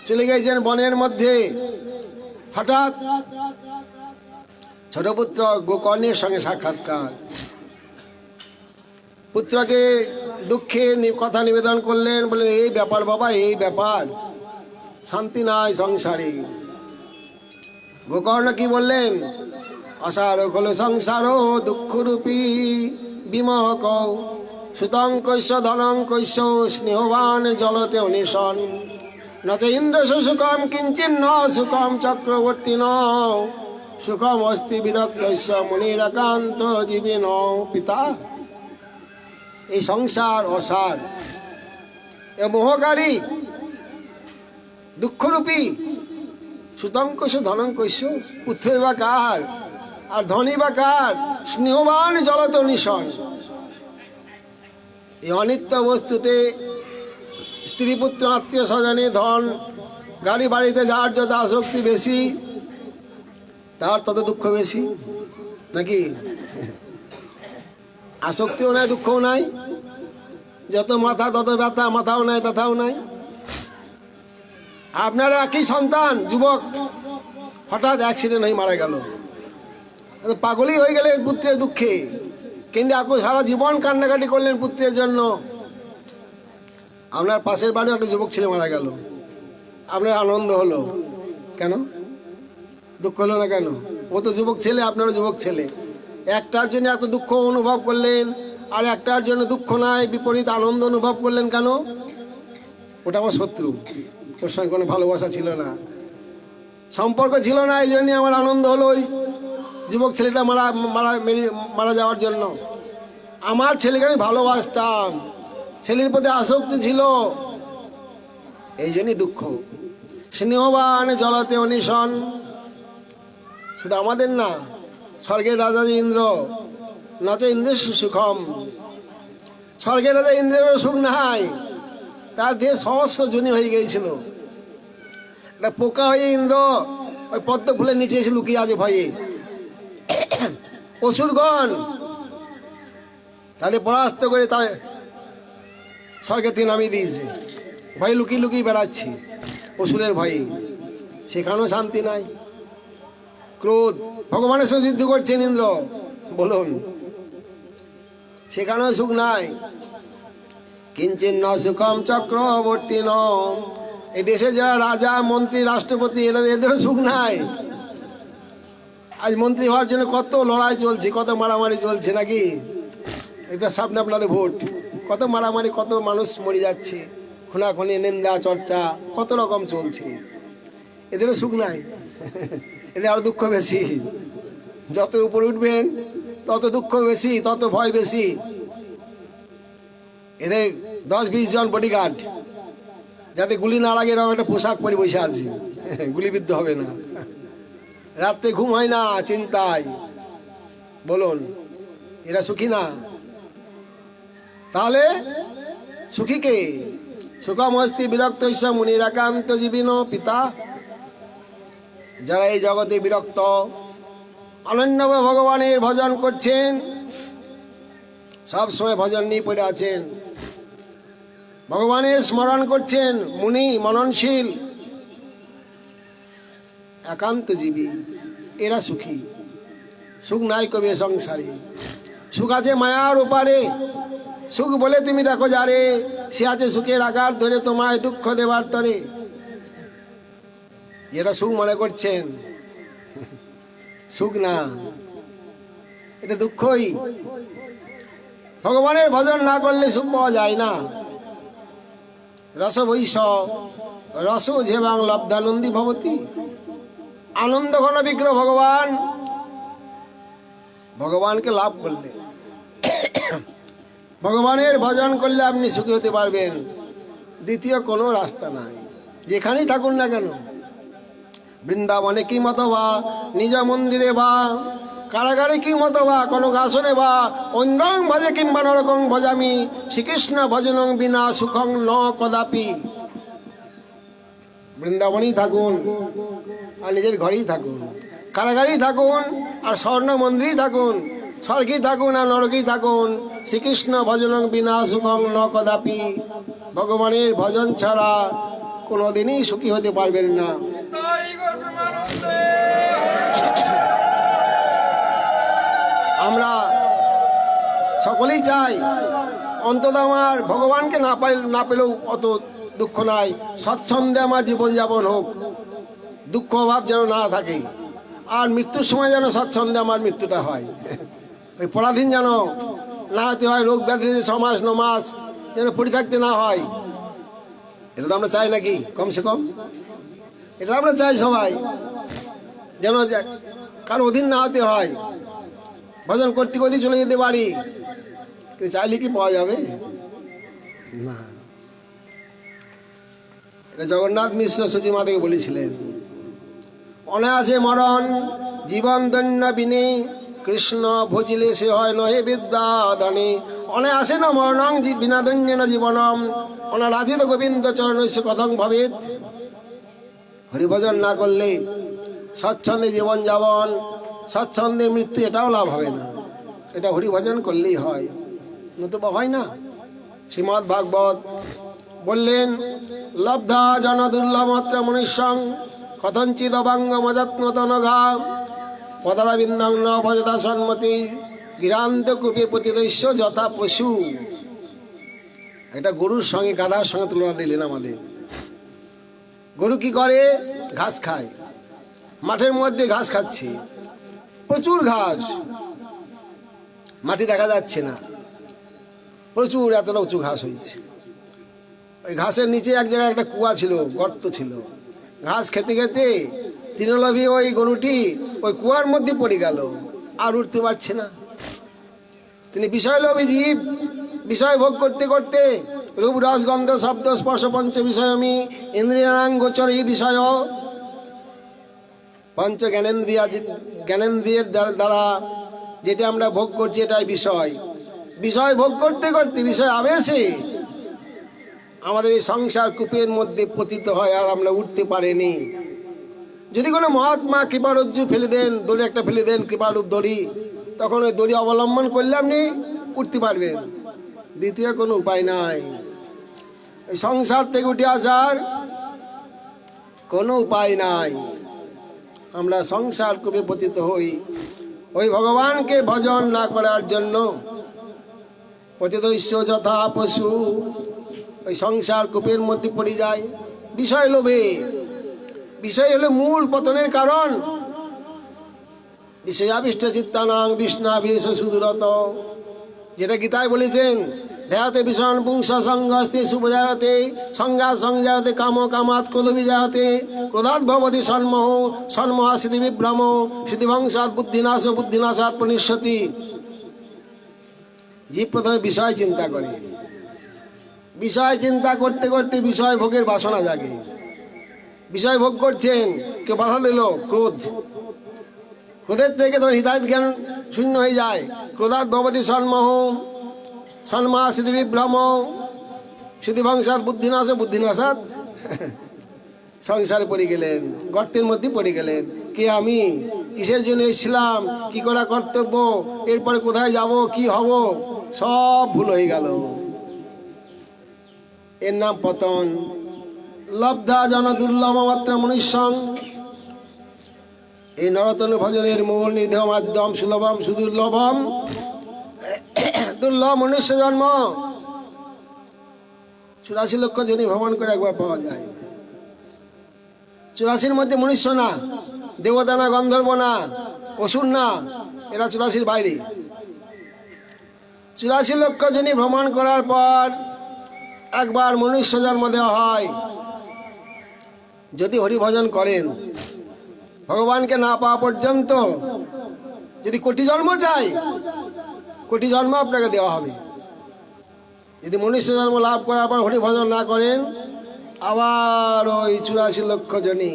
চলে গেছেন বনের মধ্যে। হঠাৎ ছোট পুত্র গোকর্ণের সঙ্গে সাক্ষাৎকার। পুত্রকে দুঃখে কথা নিবেদন করলেন, বললেন এই ব্যাপার বাবা, এই ব্যাপার, শান্তি নাই সংসারে। গোকর্ণ কি বললেন? অসার কল সংসার দুঃখরূপী বিমক সুতঙ্কৈশ্য ধনঙ্কৈশ্য স্নেহবান জলতে অনিশন নচ ইন্দ্র সুখম কিঞ্চিন ন সুখম চক্রবর্তী ন সুখম অস্তি বিদগ্ধস্য মুনিরাকান্ত জীবিন। পিতা, এই সংসার অসার, এ মোহকারী, দুঃখরূপী। সুতঙ্কৈশ্য ধনঙ্কৈশ্য, পুত্র বা কার আর ধনী বা কার? স্নেহবান জলতে অনিশন। এই অনিত্য বস্তুতে স্ত্রী পুত্র আত্মীয় স্বজনে ধন গাড়ি বাড়িতে যার যত আসক্তি বেশি, তার তত দুঃখ বেশি, নাকি? আসক্তিও নাই, দুঃখও নাই। যত মাথা তত ব্যথা, মাথাও নাই, ব্যথাও নাই। আপনারা একই সন্তান, যুবক, হঠাৎ অ্যাক্সিডেন্ট হয়ে মারা গেল, পাগলই হয়ে গেলেন পুত্রের দুঃখে, কিন্তু এখন সারা জীবন কান্নাকাটি করলেন পুত্রের জন্য। আপনার পাশের বাড়িও একটা যুবক ছেলে মারা গেল, আপনার আনন্দ হলো কেন? দুঃখ হলো না কেন? ও তো যুবক ছেলে, আপনারও যুবক ছেলে। একটার জন্য এত দুঃখ অনুভব করলেন, আর একটার জন্য দুঃখ নাই, বিপরীত আনন্দ অনুভব করলেন কেন? ওটা আমার শত্রু, ওর সঙ্গে কোনো ভালোবাসা ছিল না, সম্পর্ক ছিল না, এই জন্যই আমার আনন্দ হলো ওই যুবক ছেলেটা মারা যাওয়ার জন্য। আমার ছেলেকে আমি ভালোবাসতাম, ছেলের প্রতি আসক্তি ছিল, এই জন্যই দুঃখ। স্নেহবান জলতে অনিশন। শুধু আমাদের না, স্বর্গের রাজা ইন্দ্র, নাচে ইন্দ্রের সুখম। স্বর্গের রাজা ইন্দ্রেরও সুখ নাই, তার দেহ সহস্র জনী হয়ে গিয়েছিল। একটা পোকা হয়ে ইন্দ্র ওই পদ্ম ফুলের নিচে এসে লুকিয়ে আছে ভয়ে। অসুরগণ তাদের পরাস্ত করে তার স্বর্গে থেকে নামিয়ে দিয়েছে, ভয়ে লুকিয়ে লুকিয়ে বেড়াচ্ছি অসুরের ভয়ে। সেখানেও শান্তি নাই, ক্রোধ, ভগবানের সঙ্গে যুদ্ধ করছেন ইন্দ্র, বলুন, সেখানেও সুখ নাই। কিঞ্চিন ন সুখম চক্রবর্তী ন। এই দেশে যারা রাজা, মন্ত্রী, রাষ্ট্রপতি, এদেরও সুখ নাই। আজ মন্ত্রী হওয়ার জন্য কত লড়াই চলছে, কত মারামারি চলছে, নাকি? এটা সামনে আপনাদের ভোট, কত মারামারি, কত মানুষ মরে যাচ্ছে, খুনাখুনি, নিন্দা চর্চা, কত রকম চলছে। এদেরও সুখ নাই, এদের আরো দুঃখ বেশি। যত উপরে উঠবেন তত দুঃখ বেশি, তত ভয় বেশি। এদের 10-20 জন বডিগার্ড, যাতে গুলি না লাগে এরকম একটা পোশাক পরে বসে আছে, গুলিবিদ্ধ হবে না। রাত্রে ঘুম হয় না চিন্তায়, বলুন, এরা সুখী না? তাহলে সুখী কে? সুখমস্তি বিরক্ত মুনিরাকান্ত জীবিন। পিতা, যারা এই জগতে বিরক্ত, অনন্যভাবে ভগবানের ভজন করছেন, সব সময় ভজন নিয়ে পড়ে আছেন, ভগবানের স্মরণ করছেন, মুনি মননশীল, একান্ত জীবী, এরা সুখী। সুখ নাই কবে সংসারে, সুখ আছে মায়ার ওপারে। সুখ বলে তুমি দেখো যারে, সে আছে সুখের আকার ধরে তোমায় দুঃখ দেবার তরে। এরা সুখ মনে করছেন, সুখ না, এটা দুঃখই। ভগবানের ভজন না করলে সুখ পাওয়া যায় না। রস বৈশ রস ঝেবাং লব্ধানন্দী ভবতী। আনন্দ ঘন বিগ্রহ ভগবান, ভগবানকে লাভ করলে, ভগবানের ভজন করলে আপনি সুখী হতে পারবেন। দ্বিতীয় কোনো রাস্তা নাই, যেখানেই থাকুন না কেন। বৃন্দাবনে কি মত বা, নিজ মন্দিরে বা, কারাগারে কি মত বা, কোনো আসনে বা, অন্যং ভজে কিংবা নরকং ভজামি, শ্রীকৃষ্ণ ভজনং বিনা সুখং ন কদাপি। বৃন্দাবনেই থাকুন আর নিজের ঘরেই থাকুন, কারাগারেই থাকুন আর স্বর্ণ মন্দিরেই থাকুন, স্বর্গেই থাকুন আর নরকেই থাকুন, শ্রীকৃষ্ণ ভজনং বিনা সুখং ন কদাপি, ভগবানের ভজন ছাড়া কোনোদিনই সুখী হতে পারবেন না। আমরা সকলেই চাই অন্তত আমার ভগবানকে না পেলেও অত দুঃখ নাই, স্বচ্ছন্দে আমার জীবনযাপন হোক, দুঃখ অভাব যেন না থাকে, আর মৃত্যুর সময় যেন স্বচ্ছন্দে আমার মৃত্যুটা হয়, ওই পরাধীন যেন না হতে হয়, রোগ ব্যাধি 6 মাস 9 মাস যেন পড়ে থাকতে না হয়। এটা তো আমরা চাই নাকি? কমসে কম এটা আমরা চাই সবাই, যেন কারো অধীন না হতে হয়, ভজন করতে করতে চলে যেতে পারি। কিন্তু চাইলে কি পাওয়া যাবে না। এটা জগন্নাথ মিশ্র সচিমা থেকে বলেছিলেন, অনায়াসে মরণ জীবন দৈন্য বিনে, কৃষ্ণ ভজিলে সে হয় নহে বিদ্যা দানে। অনায়াসে না মরণং বিনা দৈন্য না জীবনম, অনারাধিত গোবিন্দ চরণস্য কথং ভবেৎ। হরিভজন না করলে স্বচ্ছন্দে জীবন যাপন, স্বচ্ছন্দে মৃত্যু, এটাও লাভ হবে না। এটা হরিভজন করলেই হয়, নতুবা হয় না। শ্রীমদ্ ভাগবত বললেন, লব্ধা জন দুর্লভমাত্র মনুষ্যং কথঞ্চিদ অবাঙ্গ মজাত্মতনঘা, পদারবিন্দং ন ভজতা সন্মতি, গিরান্ত কূপে পতিতস্য যথা পশু। এটা গরুর সঙ্গে গাধার সঙ্গে তুলনা দিলেন আমাদের। গরু কি করে? ঘাস খায়, মাঠের মধ্যে ঘাস খাচ্ছে, প্রচুর ঘাস, মাটি দেখা যাচ্ছে না, প্রচুর এতটা উঁচু ঘাস হয়েছে। ওই ঘাসের নিচে এক জায়গায় একটা কুয়া ছিল, গর্ত ছিল। ঘাস খেতে খেতে তৃণলোভী ওই গরুটি ওই কুয়ার মধ্যে পড়ে গেল, আর উঠতে পারছে না। তিনি বিষয়লোভী জীব, বিষয় ভোগ করতে করতে রূপ রস গন্ধ শব্দ স্পর্শ পঞ্চ বিষয়মি ইন্দ্রিয়াং গোচর এই বিষয়, পঞ্চ জ্ঞানেন্দ্রিয়ের দ্বারা যেটা আমরা ভোগ করছি এটাই বিষয়। বিষয় ভোগ করতে করতে বিষয় আবেশে আমাদের এই সংসার কূপের মধ্যে পতিত হয়, আর আমরা উঠতে পারিনি। যদি কোনো মহাত্মা কৃপারজ্জু ফেলে দেন, দড়ি একটা ফেলে দেন, কৃপারূপ দড়ি, তখন ওই দড়ি অবলম্বন করলে আপনি উঠতে পারবেন, দ্বিতীয় কোনো উপায় নাই। এই সংসার থেকে উঠে আসার কোনো উপায় নাই। আমরা সংসার কূপে পতিত হই ওই ভগবানকে ভজন না করার জন্য। পতিতস্য যথা পশু, ওই সংসার কূপের মধ্যে পড়ে যায় বিষয় লোভে। বিষয় হলো মূল পতনের কারণ। বিষয়াবিষ্ট চিত্তানাং বিষ্ণাভিষ সুদূরত, যেটা গীতায় বলেছেন, ধ্যায়তে ভীষণ পুংস সংঘস্তে সুপজায়তে সংজ্ঞা সংজায়তে কাম কামাত ক্রোধ বিজায়তে ক্রোধাৎ ভবতি সন্মোহ সন্মোহা সিদ্ধি বিভ্রম সিদ্ধিভংসাৎ বুদ্ধিনাশ বুদ্ধিনাশাৎ প্রনিশ্যতি। জীব প্রথমে বিষয় চিন্তা করে, বিষয় চিন্তা করতে করতে বিষয় ভোগের বাসনা জাগে। বিষয় ভোগ করছেন, কেউ বাধা দিল, ক্রোধ, ক্রোধের থেকে তখন হৃদয় জ্ঞান শূন্য হয়ে যায়। ক্রোধাৎ ভবতি সন্মোহ সন্মোহা সিদ্ধি বিভ্রম সিদ্ধিভংসাৎ বুদ্ধিনাশ বুদ্ধিনাশাৎ। সংসারে পড়ে গেলেন, গর্তের মধ্যে পড়ে গেলেন। কে আমি, কিসের জন্য এসেছিলাম, কি করা কর্তব্য, এরপরে কোথায় যাব, কি হব, সব ভুল হয়ে গেল। এর নাম পতন। লব্ধা জন দুর্লভ মাত্র মনুষ্যং, এই নরতনু ভজনের মূল নিধেয় মাধ্যম সুলভম সুদুর্লভম। দুর্লভ মনুষ্য জন্ম 84 লক্ষ জনি ভ্রমণ করে একবার পাওয়া যায়। 84 মধ্যে মনুষ্য না, দেবতা না, গন্ধর্ব না, অসুর না, এরা 84 বাইরে। 84 লক্ষ জনি ভ্রমণ করার পর একবার মনুষ্য জন্ম দেওয়া হয়। যদি হরিভজন করেন, ভগবানকে না পাওয়া পর্যন্ত যদি কোটি জন্ম চাই, কোটি জন্ম আপনাকে দেওয়া হবে। যদি মনুষ্য জন্ম লাভ করার পর হরিভজন না করেন, আবার ওই 84 লক্ষ জনি।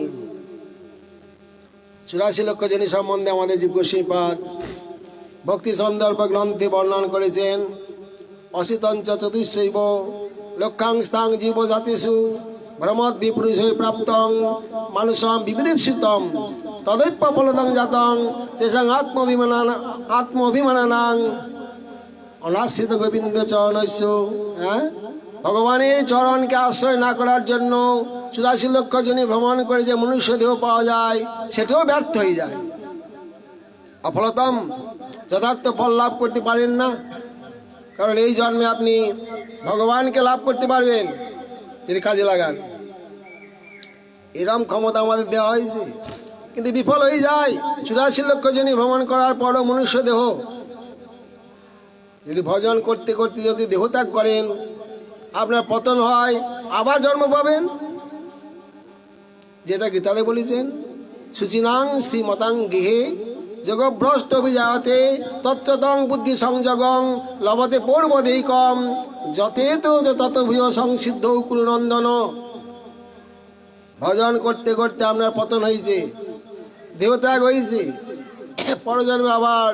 84 লক্ষ জনি সম্বন্ধে আমাদের জীব গোস্বামীপাদ ভক্তি সন্দর্ভ গ্রন্থে বর্ণনা করেছেন। অসিতঞ্চ চতুষ্শৈব লক্ষাংস্তাং জীব জাতিষু ভ্রমদ বিপুরুষ প্রাপ্তং মানুষম বিবিদীপ্সিতম তদৈপ্য ফলদং জাতং তেষাং আত্মঅভিমানানাং অনাশ্রিত গোবিন্দ চরণস্য। হ্যাঁ, ভগবানের চরণকে আশ্রয় না করার জন্য 84 লক্ষ জনি ভ্রমণ করে যে মনুষ্য দেহ পাওয়া যায় সেটাও ব্যর্থ হয়ে যায়। অফলতম, যথার্থ ফল লাভ করতে পারেন না। কারণ এই জন্মে আপনি ভগবানকে লাভ করতে পারবেন যদি কাজে লাগান। এরম ক্ষমতা আমাদের দেওয়া হয়েছে, কিন্তু বিফল হয়ে যায়। 84 লক্ষ জনি ভ্রমণ করার পরও মনুষ্য দেহ যদি ভজন করতে করতে যদি দেহত্যাগ করেন, আপনার পতন হয়, আবার জন্ম পাবেন। যেটা গীতাতে বলেছেন, সুচিনাং শ্রীমতাং গৃহে যোগভ্রষ্ট অভিজায়তে তত্ত্বতং বুদ্ধি সংযোগং লভতে পূর্বদেকম যথেত তত ভূয় সংসিদ্ধ কুলনন্দন। ভজন করতে করতে আপনার পতন হয়েছে, দেহত্যাগ হয়েছে, পরজন্মে আবার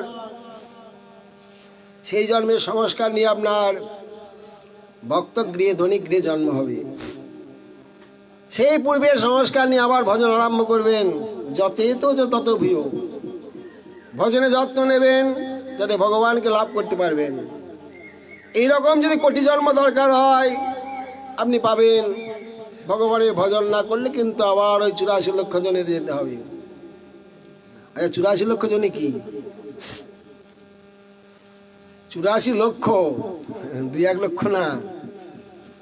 সেই জন্মের সংস্কার নিয়ে আপনার ভক্তগৃহে ধনী গৃহে জন্ম হবে। সেই পূর্বের সংস্কার নিয়ে আবার ভজন আরম্ভ করবেন। যথেত তত ভূয়, ভজনে যত্ন নেবেন যাতে ভগবানকে লাভ করতে পারবেন। এইরকম যদি কোটি জন্ম দরকার হয় আপনি পাবেন। ভগবানের ভজন না করলে কিন্তু আবার ওই 84 লক্ষ জনে যেতে হবে। আচ্ছা, 84 লক্ষ জনে কি? 84 লক্ষ, 2-1 লক্ষ না।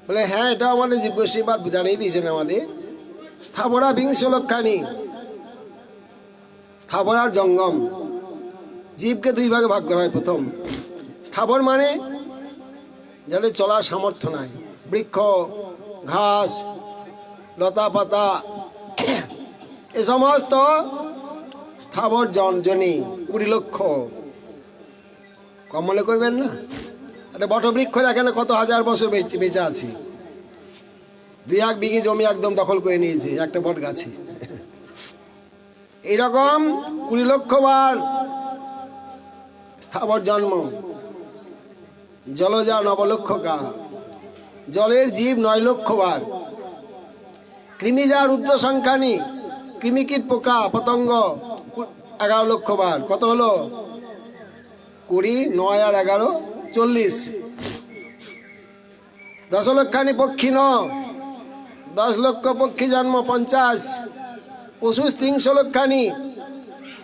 বলে হ্যাঁ, এটা আমাদের জীবশ্রীবাদ জানিয়ে দিয়েছেন আমাদের। স্থাবরা 20 লক্ষানি, স্থাবরার জঙ্গম। জীবকে 2 ভাগে ভাগ করা হয়। প্রথম স্থাবর মানে যাদের চলার সামর্থ্য নাই, বৃক্ষ, ঘাস, লতা পাতা, এ সমস্ত স্থাবর জনি 20 লক্ষ। কম মনে করবেন না। একটা বটবৃক্ষ দেখেন কত হাজার বছর বেঁচে আছে। 2-1 বিঘে জমি একদম দখল করে নিয়েছে একটা বট গাছে। এইরকম 20 লক্ষ বার স্থাবর জন্ম। জলজা 9 লক্ষ কা, জলের জীব 9 লক্ষ বার। কৃমি যা রুদ্র সংখ্যানি, কৃমিকীট পোকা পতঙ্গ 11 লক্ষ বার। কত হলো? 20, 9 আর 11, 40। 10 লক্ষানি পক্ষী 9, 10 লক্ষ পক্ষী জন্ম 50। পশু 300 লক্ষানি,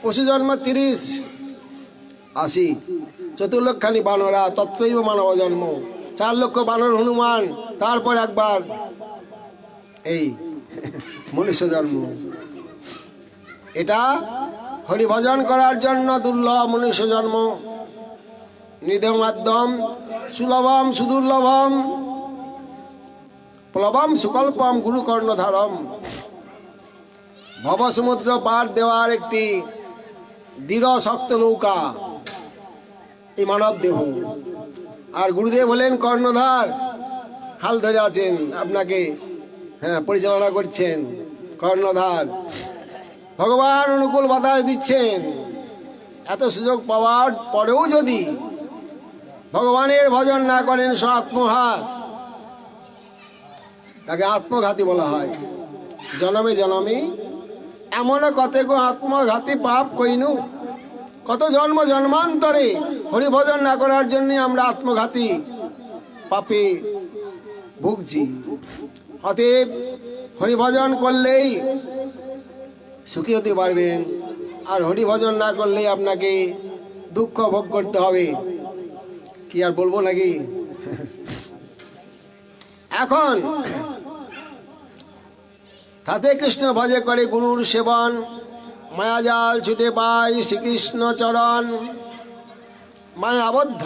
পশু জন্ম 30, 80। 4 লক্ষানি বানরা তত্রৈব মানব জন্ম, 4 লক্ষ বানর হনুমান, তারপর একবার এই মনুষ্য জন্ম। এটা হরিভজন করার জন্য দুর্লভ মনুষ্য জন্ম। নিধম মাধ্যম সুলভম সুদুর্লভম প্লবম সুকল্পম গুরু কর্ণধারম। ভব সমুদ্র পার দেওয়ার একটি দৃঢ় শক্ত নৌকা এই মানব দেহ। আর গুরুদেব হলেন কর্ণধার, হাল ধরে আছেন, আপনাকে পরিচালনা করছেন। কর্ণধার ভগবান অনুকূল বাতাস দিচ্ছেন। এত সুযোগ পাওয়ার পরেও যদি ভগবানের ভজন না করেন সে আত্মঘাত, তাকে আত্মঘাতী বলা হয়। জনমে জনমে এমন কতক আত্মঘাতী পাপ কইনু। কত জন্ম জন্মান্তরে হরিভজন না করার জন্য আমরা আত্মঘাতী পাপে ভুগছি। অতএব হরিভজন করলেই সুখী হতে পারবেন, আর হরিভজন না করলেই আপনাকে দুঃখ ভোগ করতে হবে। কি আর বলবো নাকি? এখন তাতে কৃষ্ণ ভজে করে গুরুর সেবন, মায়াজাল ছুটে পায় শ্রীকৃষ্ণ চরণ। মায়া আবদ্ধ।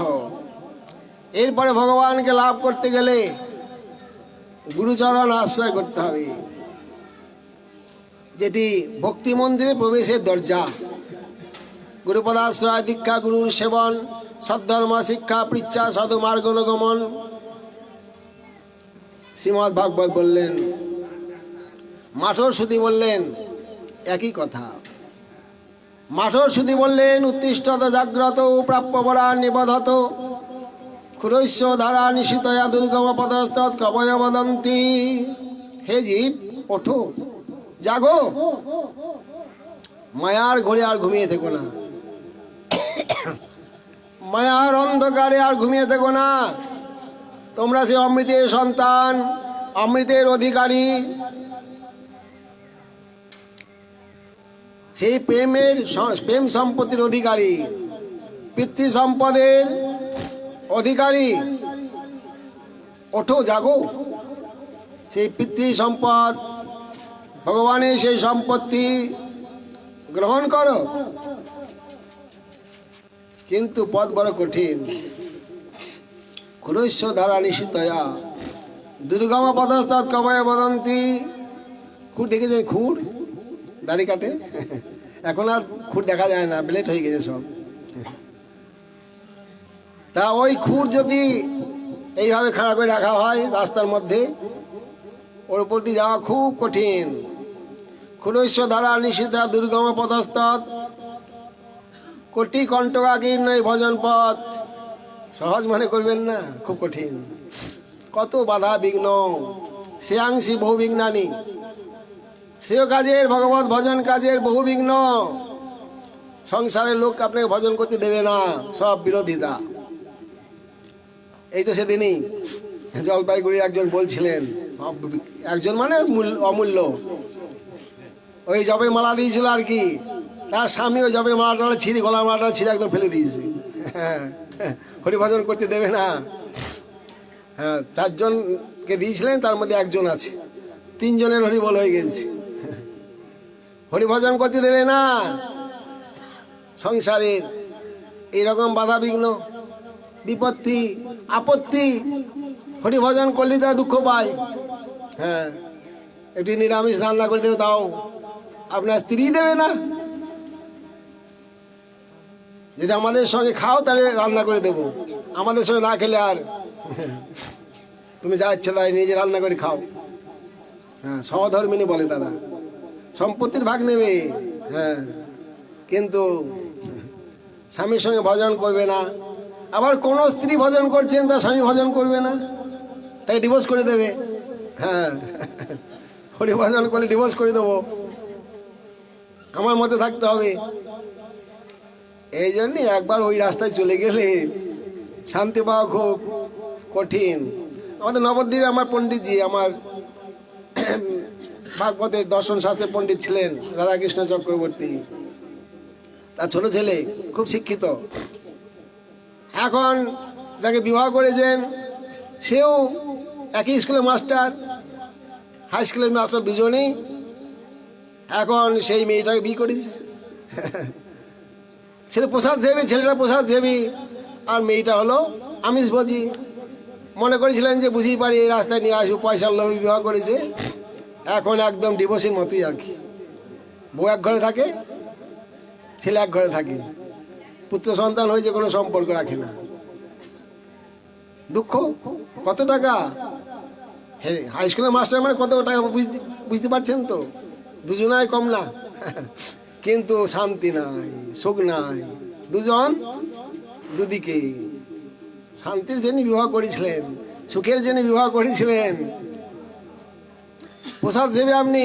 এরপরে ভগবানকে লাভ করতে গেলে গুরুচরণ আশ্রয় করতে হবে, যেটি ভক্তি মন্দিরে প্রবেশের দরজা। গুরুপদাশ্রয় দীক্ষা, গুরুর সেবন, সদ্ধর্ম শিক্ষা, পৃচ্ছা, সাধু মার্গ অনুগমন। শ্রীমদ্ ভাগবত বললেন, মাঠর শ্রুতি বললেন একই কথা। মাঠর শ্রুতি বললেন উত্তিষ্ঠত জাগ্রত প্রাপ্যবরা নিবধত ক্ষুরস্য ধারা নিশিতয়া দুর্গম পদস্তৎ কবয় বদন্তি। হে জীব, ওঠো, জাগো। মায়ার ঘরে আর ঘুমিয়ে থেকো না, মায়ার অন্ধকারে আর ঘুমিয়ে থেকো না। তোমরা সে অমৃতের সন্তান, অমৃতের অধিকারী, সেই প্রেম সম্পত্তির অধিকারী, পিতৃ সম্পদের অধিকারী। ওঠো, জাগো, সেই পিতৃ সম্পদ, ভগবানের সেই সম্পত্তি গ্রহণ করো। কিন্তু পথ বড় কঠিন। ক্ষুরস্য ধারা নিশিতয়া দুর্গম পদস্তাৎ কবয় বদন্তি। খুঁড় দেখেছেন? খুঁড় দাড়ি কাটে, এখন আর খুঁড় দেখা যায় না, ব্লেড হয়ে গেছে সব। তা ওই খুঁড় যদি এইভাবে খাড়া করে রাখা হয় রাস্তার মধ্যে, ওর উপর দিয়ে যাওয়া খুব কঠিন। ক্ষুরস্য ধারা নিশিতা দুর্গম পদস্তাৎ কোটি কণ্টকাকীর্ণ এই ভজন পথ। সহজ মনে করবেন না, খুব কঠিন। কত বাধা বিঘ্ন, শ্রেয়াংসী বহু বিঘ্নানি। শ্রেয় কাজের, ভগবত ভজন কাজের বহু বিঘ্ন। সংসারের লোক আপনাকে ভজন করতে দেবে না, সব বিরোধিতা। এই তো সেদিনই জলপাইগুড়ির একজন বলছিলেন, একজন মানে অমূল্য, ওই জবের মালা দিয়েছিল আর কি, তার স্বামী ওই জবের মালাটা ছিঁড়ে, গলার মালাটা ছিঁড়ে একদম ফেলে দিয়েছে। হরিভজন করতে দেবে না। হ্যাঁ, 4 জনকে দিয়েছিলেন, তার মধ্যে একজন আছে, 3 জনের হরিবল হয়ে গেছে। হরিভজন করতে দেবে না। সংসারের এইরকম বাধা বিঘ্ন, বিপত্তি, আপত্তি, হরিভজন করলে তারা দুঃখ পায়। হ্যাঁ, একটি নিরামিষ রান্না করে দেবে, তাও আপনার স্ত্রী দেবে না। যদি আমাদের সঙ্গে খাও তাহলে রান্না করে দেবো, আমাদের সঙ্গে না খেলে আর তুমি যা ইচ্ছে তাই নিজে রান্না করে খাও। হ্যাঁ, সহধর্মিনী বলে তারা, সম্পত্তির ভাগ নেবে। হ্যাঁ, কিন্তু স্বামীর সঙ্গে ভজন করবে না। আবার কোন স্ত্রী ভজন করছেন, তার স্বামী ভজন করবে না, তাই ডিভোর্স করে দেবে। হ্যাঁ, হরি ভজন করলে ডিভোর্স করে দেবো, আমার মতে থাকতে হবে। এই জন্যই একবার ওই রাস্তায় চলে গেলে শান্তি পাওয়া খুব কঠিন। আমাদের নবদ্বীপে আমার পণ্ডিতজি, আমার ভাগবতের দর্শন শাস্ত্রের পণ্ডিত ছিলেন রাধাকৃষ্ণ চক্রবর্তী। তার ছোট ছেলে খুব শিক্ষিত, এখন যাকে বিবাহ করেছেন সেও একই স্কুলের মাস্টার, হাই স্কুলের মাস্টার দুজনেই। এখন সেই মেয়েটাকে বিয়ে করেছে। সে তো প্রসাদ সেবী, ছেলেটা প্রসাদ সেবী, আর মেয়েটা হলো আমিষভোজী। মনে করেছিলেন যে বুঝিয়ে পারি এই রাস্তায় নিয়ে আসবো, পয়সার লোভে বিবাহ করেছে। এখন একদম ডিভোর্সের মতোই আর কি। বউ এক ঘরে থাকে, ছেলে এক ঘরে থাকে, পুত্র সন্তান হয়েছে, কোনো সম্পর্ক রাখে না। দুঃখ। কত টাকা, হাই স্কুলের মাস্টার মানে কত টাকা বুঝতে পারছেন তো, দুজনাই কম না। কিন্তু শান্তি নাই, সুখ নাই, দুজন দুদিকে। শান্তির জন্য বিবাহ করেছিলেন, সুখের জন্য বিবাহ করেছিলেন। প্রসাদ সেবে আপনি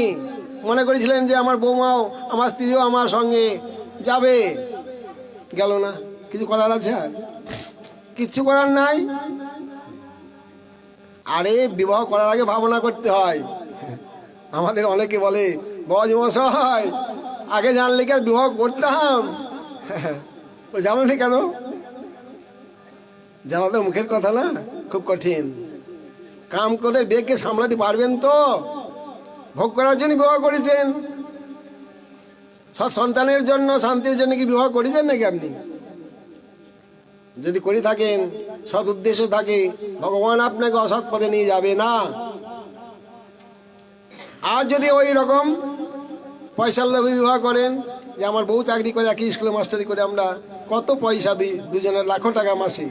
মনে করেছিলেন যে আমার বৌমাও, আমার স্ত্রীও আমার সঙ্গে যাবে, গেল না। কিছু করার আছে? আর কিচ্ছু করার নাই। আরে বিবাহ করার আগে ভাবনা করতে হয়। আমাদের অনেকে বলে, বজমশাই আগে জানলে কি আর বিবাহ করতাম? জানো না কেন? জানা তো মুখের কথা না, খুব কঠিন। কাম ক্রোধের বেগকে সামলাতে পারবেন তো? ভোগ করার জন্য বিবাহ করেছেন, সৎ সন্তানের জন্য, শান্তির জন্য কি বিবাহ করেছেন নাকি আপনি? যদি করে থাকেন, সৎ উদ্দেশ্য থাকে, ভগবান আপনাকে অসৎ পথে নিয়ে যাবে না। আর যদি ওই রকম পয়সার লোভে বিবাহ করেন, যে আমার বউ চাকরি করে, একই স্কুলে মাস্টারি করে, আমরা কত পয়সা দিই, দুজনের লাখো টাকা মাসে।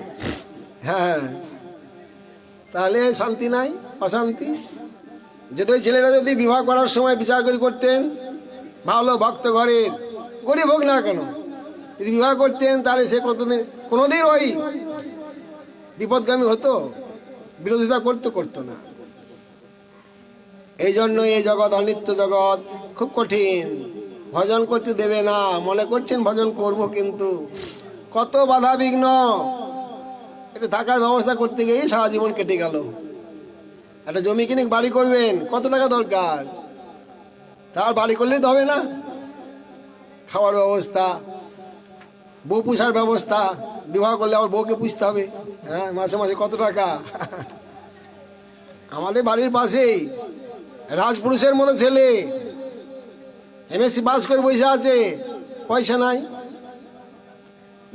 হ্যাঁ, তাহলে শান্তি নাই, অশান্তি। যদি ওই ছেলেরা যদি বিবাহ করার সময় বিচার করে করতেন, ভালো ভক্ত ঘরের, গরিব হোক না কেন, যদি বিবাহ করতেন, তাহলে সে কোনোদিন ওই বিপদগামী হতো, বিরোধিতা করতো না। এই জন্য এই জগৎ অনিত্য জগৎ, খুব কঠিন। ভজন করতে দেবে না, মনে করছেন ভজন করব, কিন্তু কত বাধা বিঘ্ন। একটু থাকার ব্যবস্থা করতে গিয়েই সারা জীবন কেটে গেল। একটা জমি কিনে বাড়ি করবেন, কত টাকা দরকার? তার বাড়ি করলেই তো হবে না। খাওয়ার ব্যবস্থা, বউ পুষার ব্যবস্থা, বিবাহ করলে আবার বউকে পুষতে হবে, হ্যাঁ, মাসে মাসে কত টাকা। আমাদের বাড়ির পাশেই রাজপুরুষের মতো ছেলে, এমএসসি পাস করে বসে আছে, পয়সা নাই,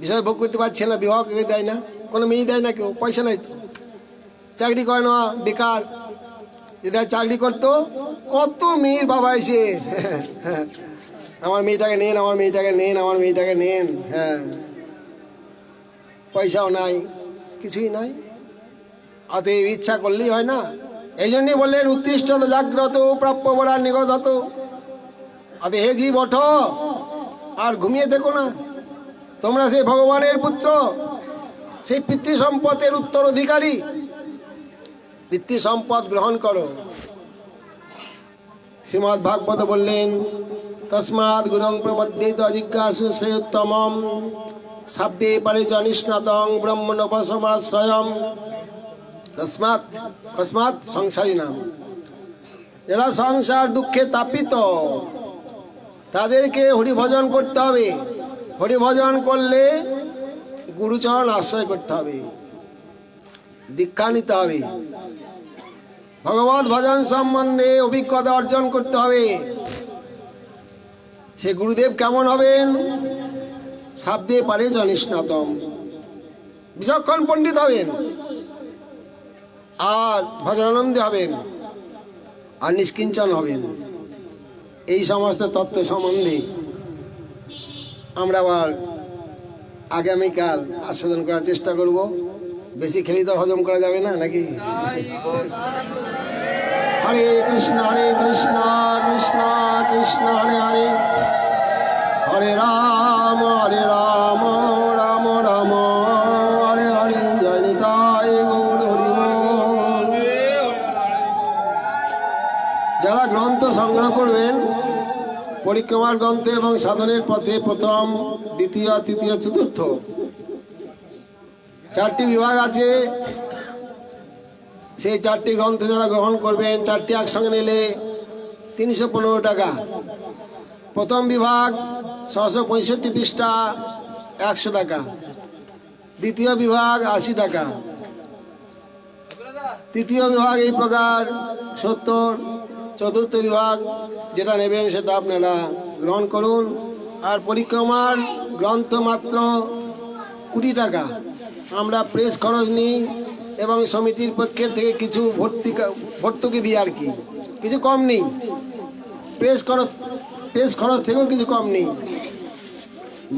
বিষয় ভোগ করতে পারছে না, বিবাহ কেউ দেয় না, কোনো মেয়ে দেয় না, কেউ পয়সা নাই তো, চাকরি করে না, বেকার। যদি চাকরি করতো, কত মেয়ের বাবা এসে আমার মেয়েটাকে নেন, আমার মেয়েটাকে নেন, আমার মেয়েটাকে নেন, হ্যাঁ, পয়সাও নাই, কিছুই নাই। অতএব ইচ্ছা করলেই হয় না। এই জন্যই বললেন উত্তিষ্ঠ জাগ্রত প্রাপ্য বলা নিগত। অতএব হে জীব ওঠো, আর ঘুমিয়ে দেখো না, তোমরা সেই ভগবানের পুত্র, সেই পিতৃ সম্পদের উত্তরাধিকারী, পিতৃ সম্পদ গ্রহণ করো। শ্রীমদ্ ভাগবত বললেন তস্মাৎ গুরুং প্রপদ্যেত জিজ্ঞাসু শ্রেয়োত্তমম শাব্দে পরিচ নিষ্ণাতং ব্রহ্মণোপসমাশ্রয়ম। তস্মাৎ, তস্মাৎ সংসারী নাম, যারা সংসার দুঃখে তাপিত, তাদেরকে হরিভজন করতে হবে। হরিভজন করলে গুরুচরণ আশ্রয় করতে হবে, দীক্ষা নিতে হবে, ভগবত ভজন সম্বন্ধে অভিজ্ঞতা অর্জন করতে হবে। সে গুরুদেব কেমন হবেন? শাব্দে পারে জনিষ্ণাতম, বিচক্ষণ পণ্ডিত হবেন, আর ভজনানন্দে হবেন, আর নিষ্কিঞ্চন হবেন। এই সমস্ত তত্ত্ব সম্বন্ধে আমরা আবার আগামীকাল আস্বাদন করার চেষ্টা করব। বেশি খেলি তো হজম করা যাবে না, নাকি? হরে কৃষ্ণ কৃষ্ণ কৃষ্ণ হরে হরে, হরে রাম রাম রাম হরে হরে। জয় নিতাই গৌর হরি বল। যারা গ্রন্থ সংগ্রহ করবেন, পরিক্রমার গ্রন্থে এবং সাধনের পথে প্রথম, দ্বিতীয়, তৃতীয়, চতুর্থ 4টি বিভাগ আছে। সেই 4টি গ্রন্থ যারা গ্রহণ করবেন, 4টি একসঙ্গে নিলে 315 টাকা। প্রথম বিভাগ 665 পৃষ্ঠা, 100 টাকা। দ্বিতীয় বিভাগ 80 টাকা। তৃতীয় বিভাগ এই প্রকার 70। চতুর্থ বিভাগ যেটা নেবেন সেটা আপনারা গ্রহণ করুন। আর পরিক্রমার গ্রন্থ মাত্র 20 টাকা। আমরা প্রেস খরচ নিই এবং সমিতির পক্ষের থেকে কিছু ভর্তুকি দিই, আর কি, কিছু কম নেই। প্রেস খরচ থেকেও কিছু কম নেই।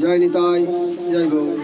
জয় নিতাই, জয় গৌর।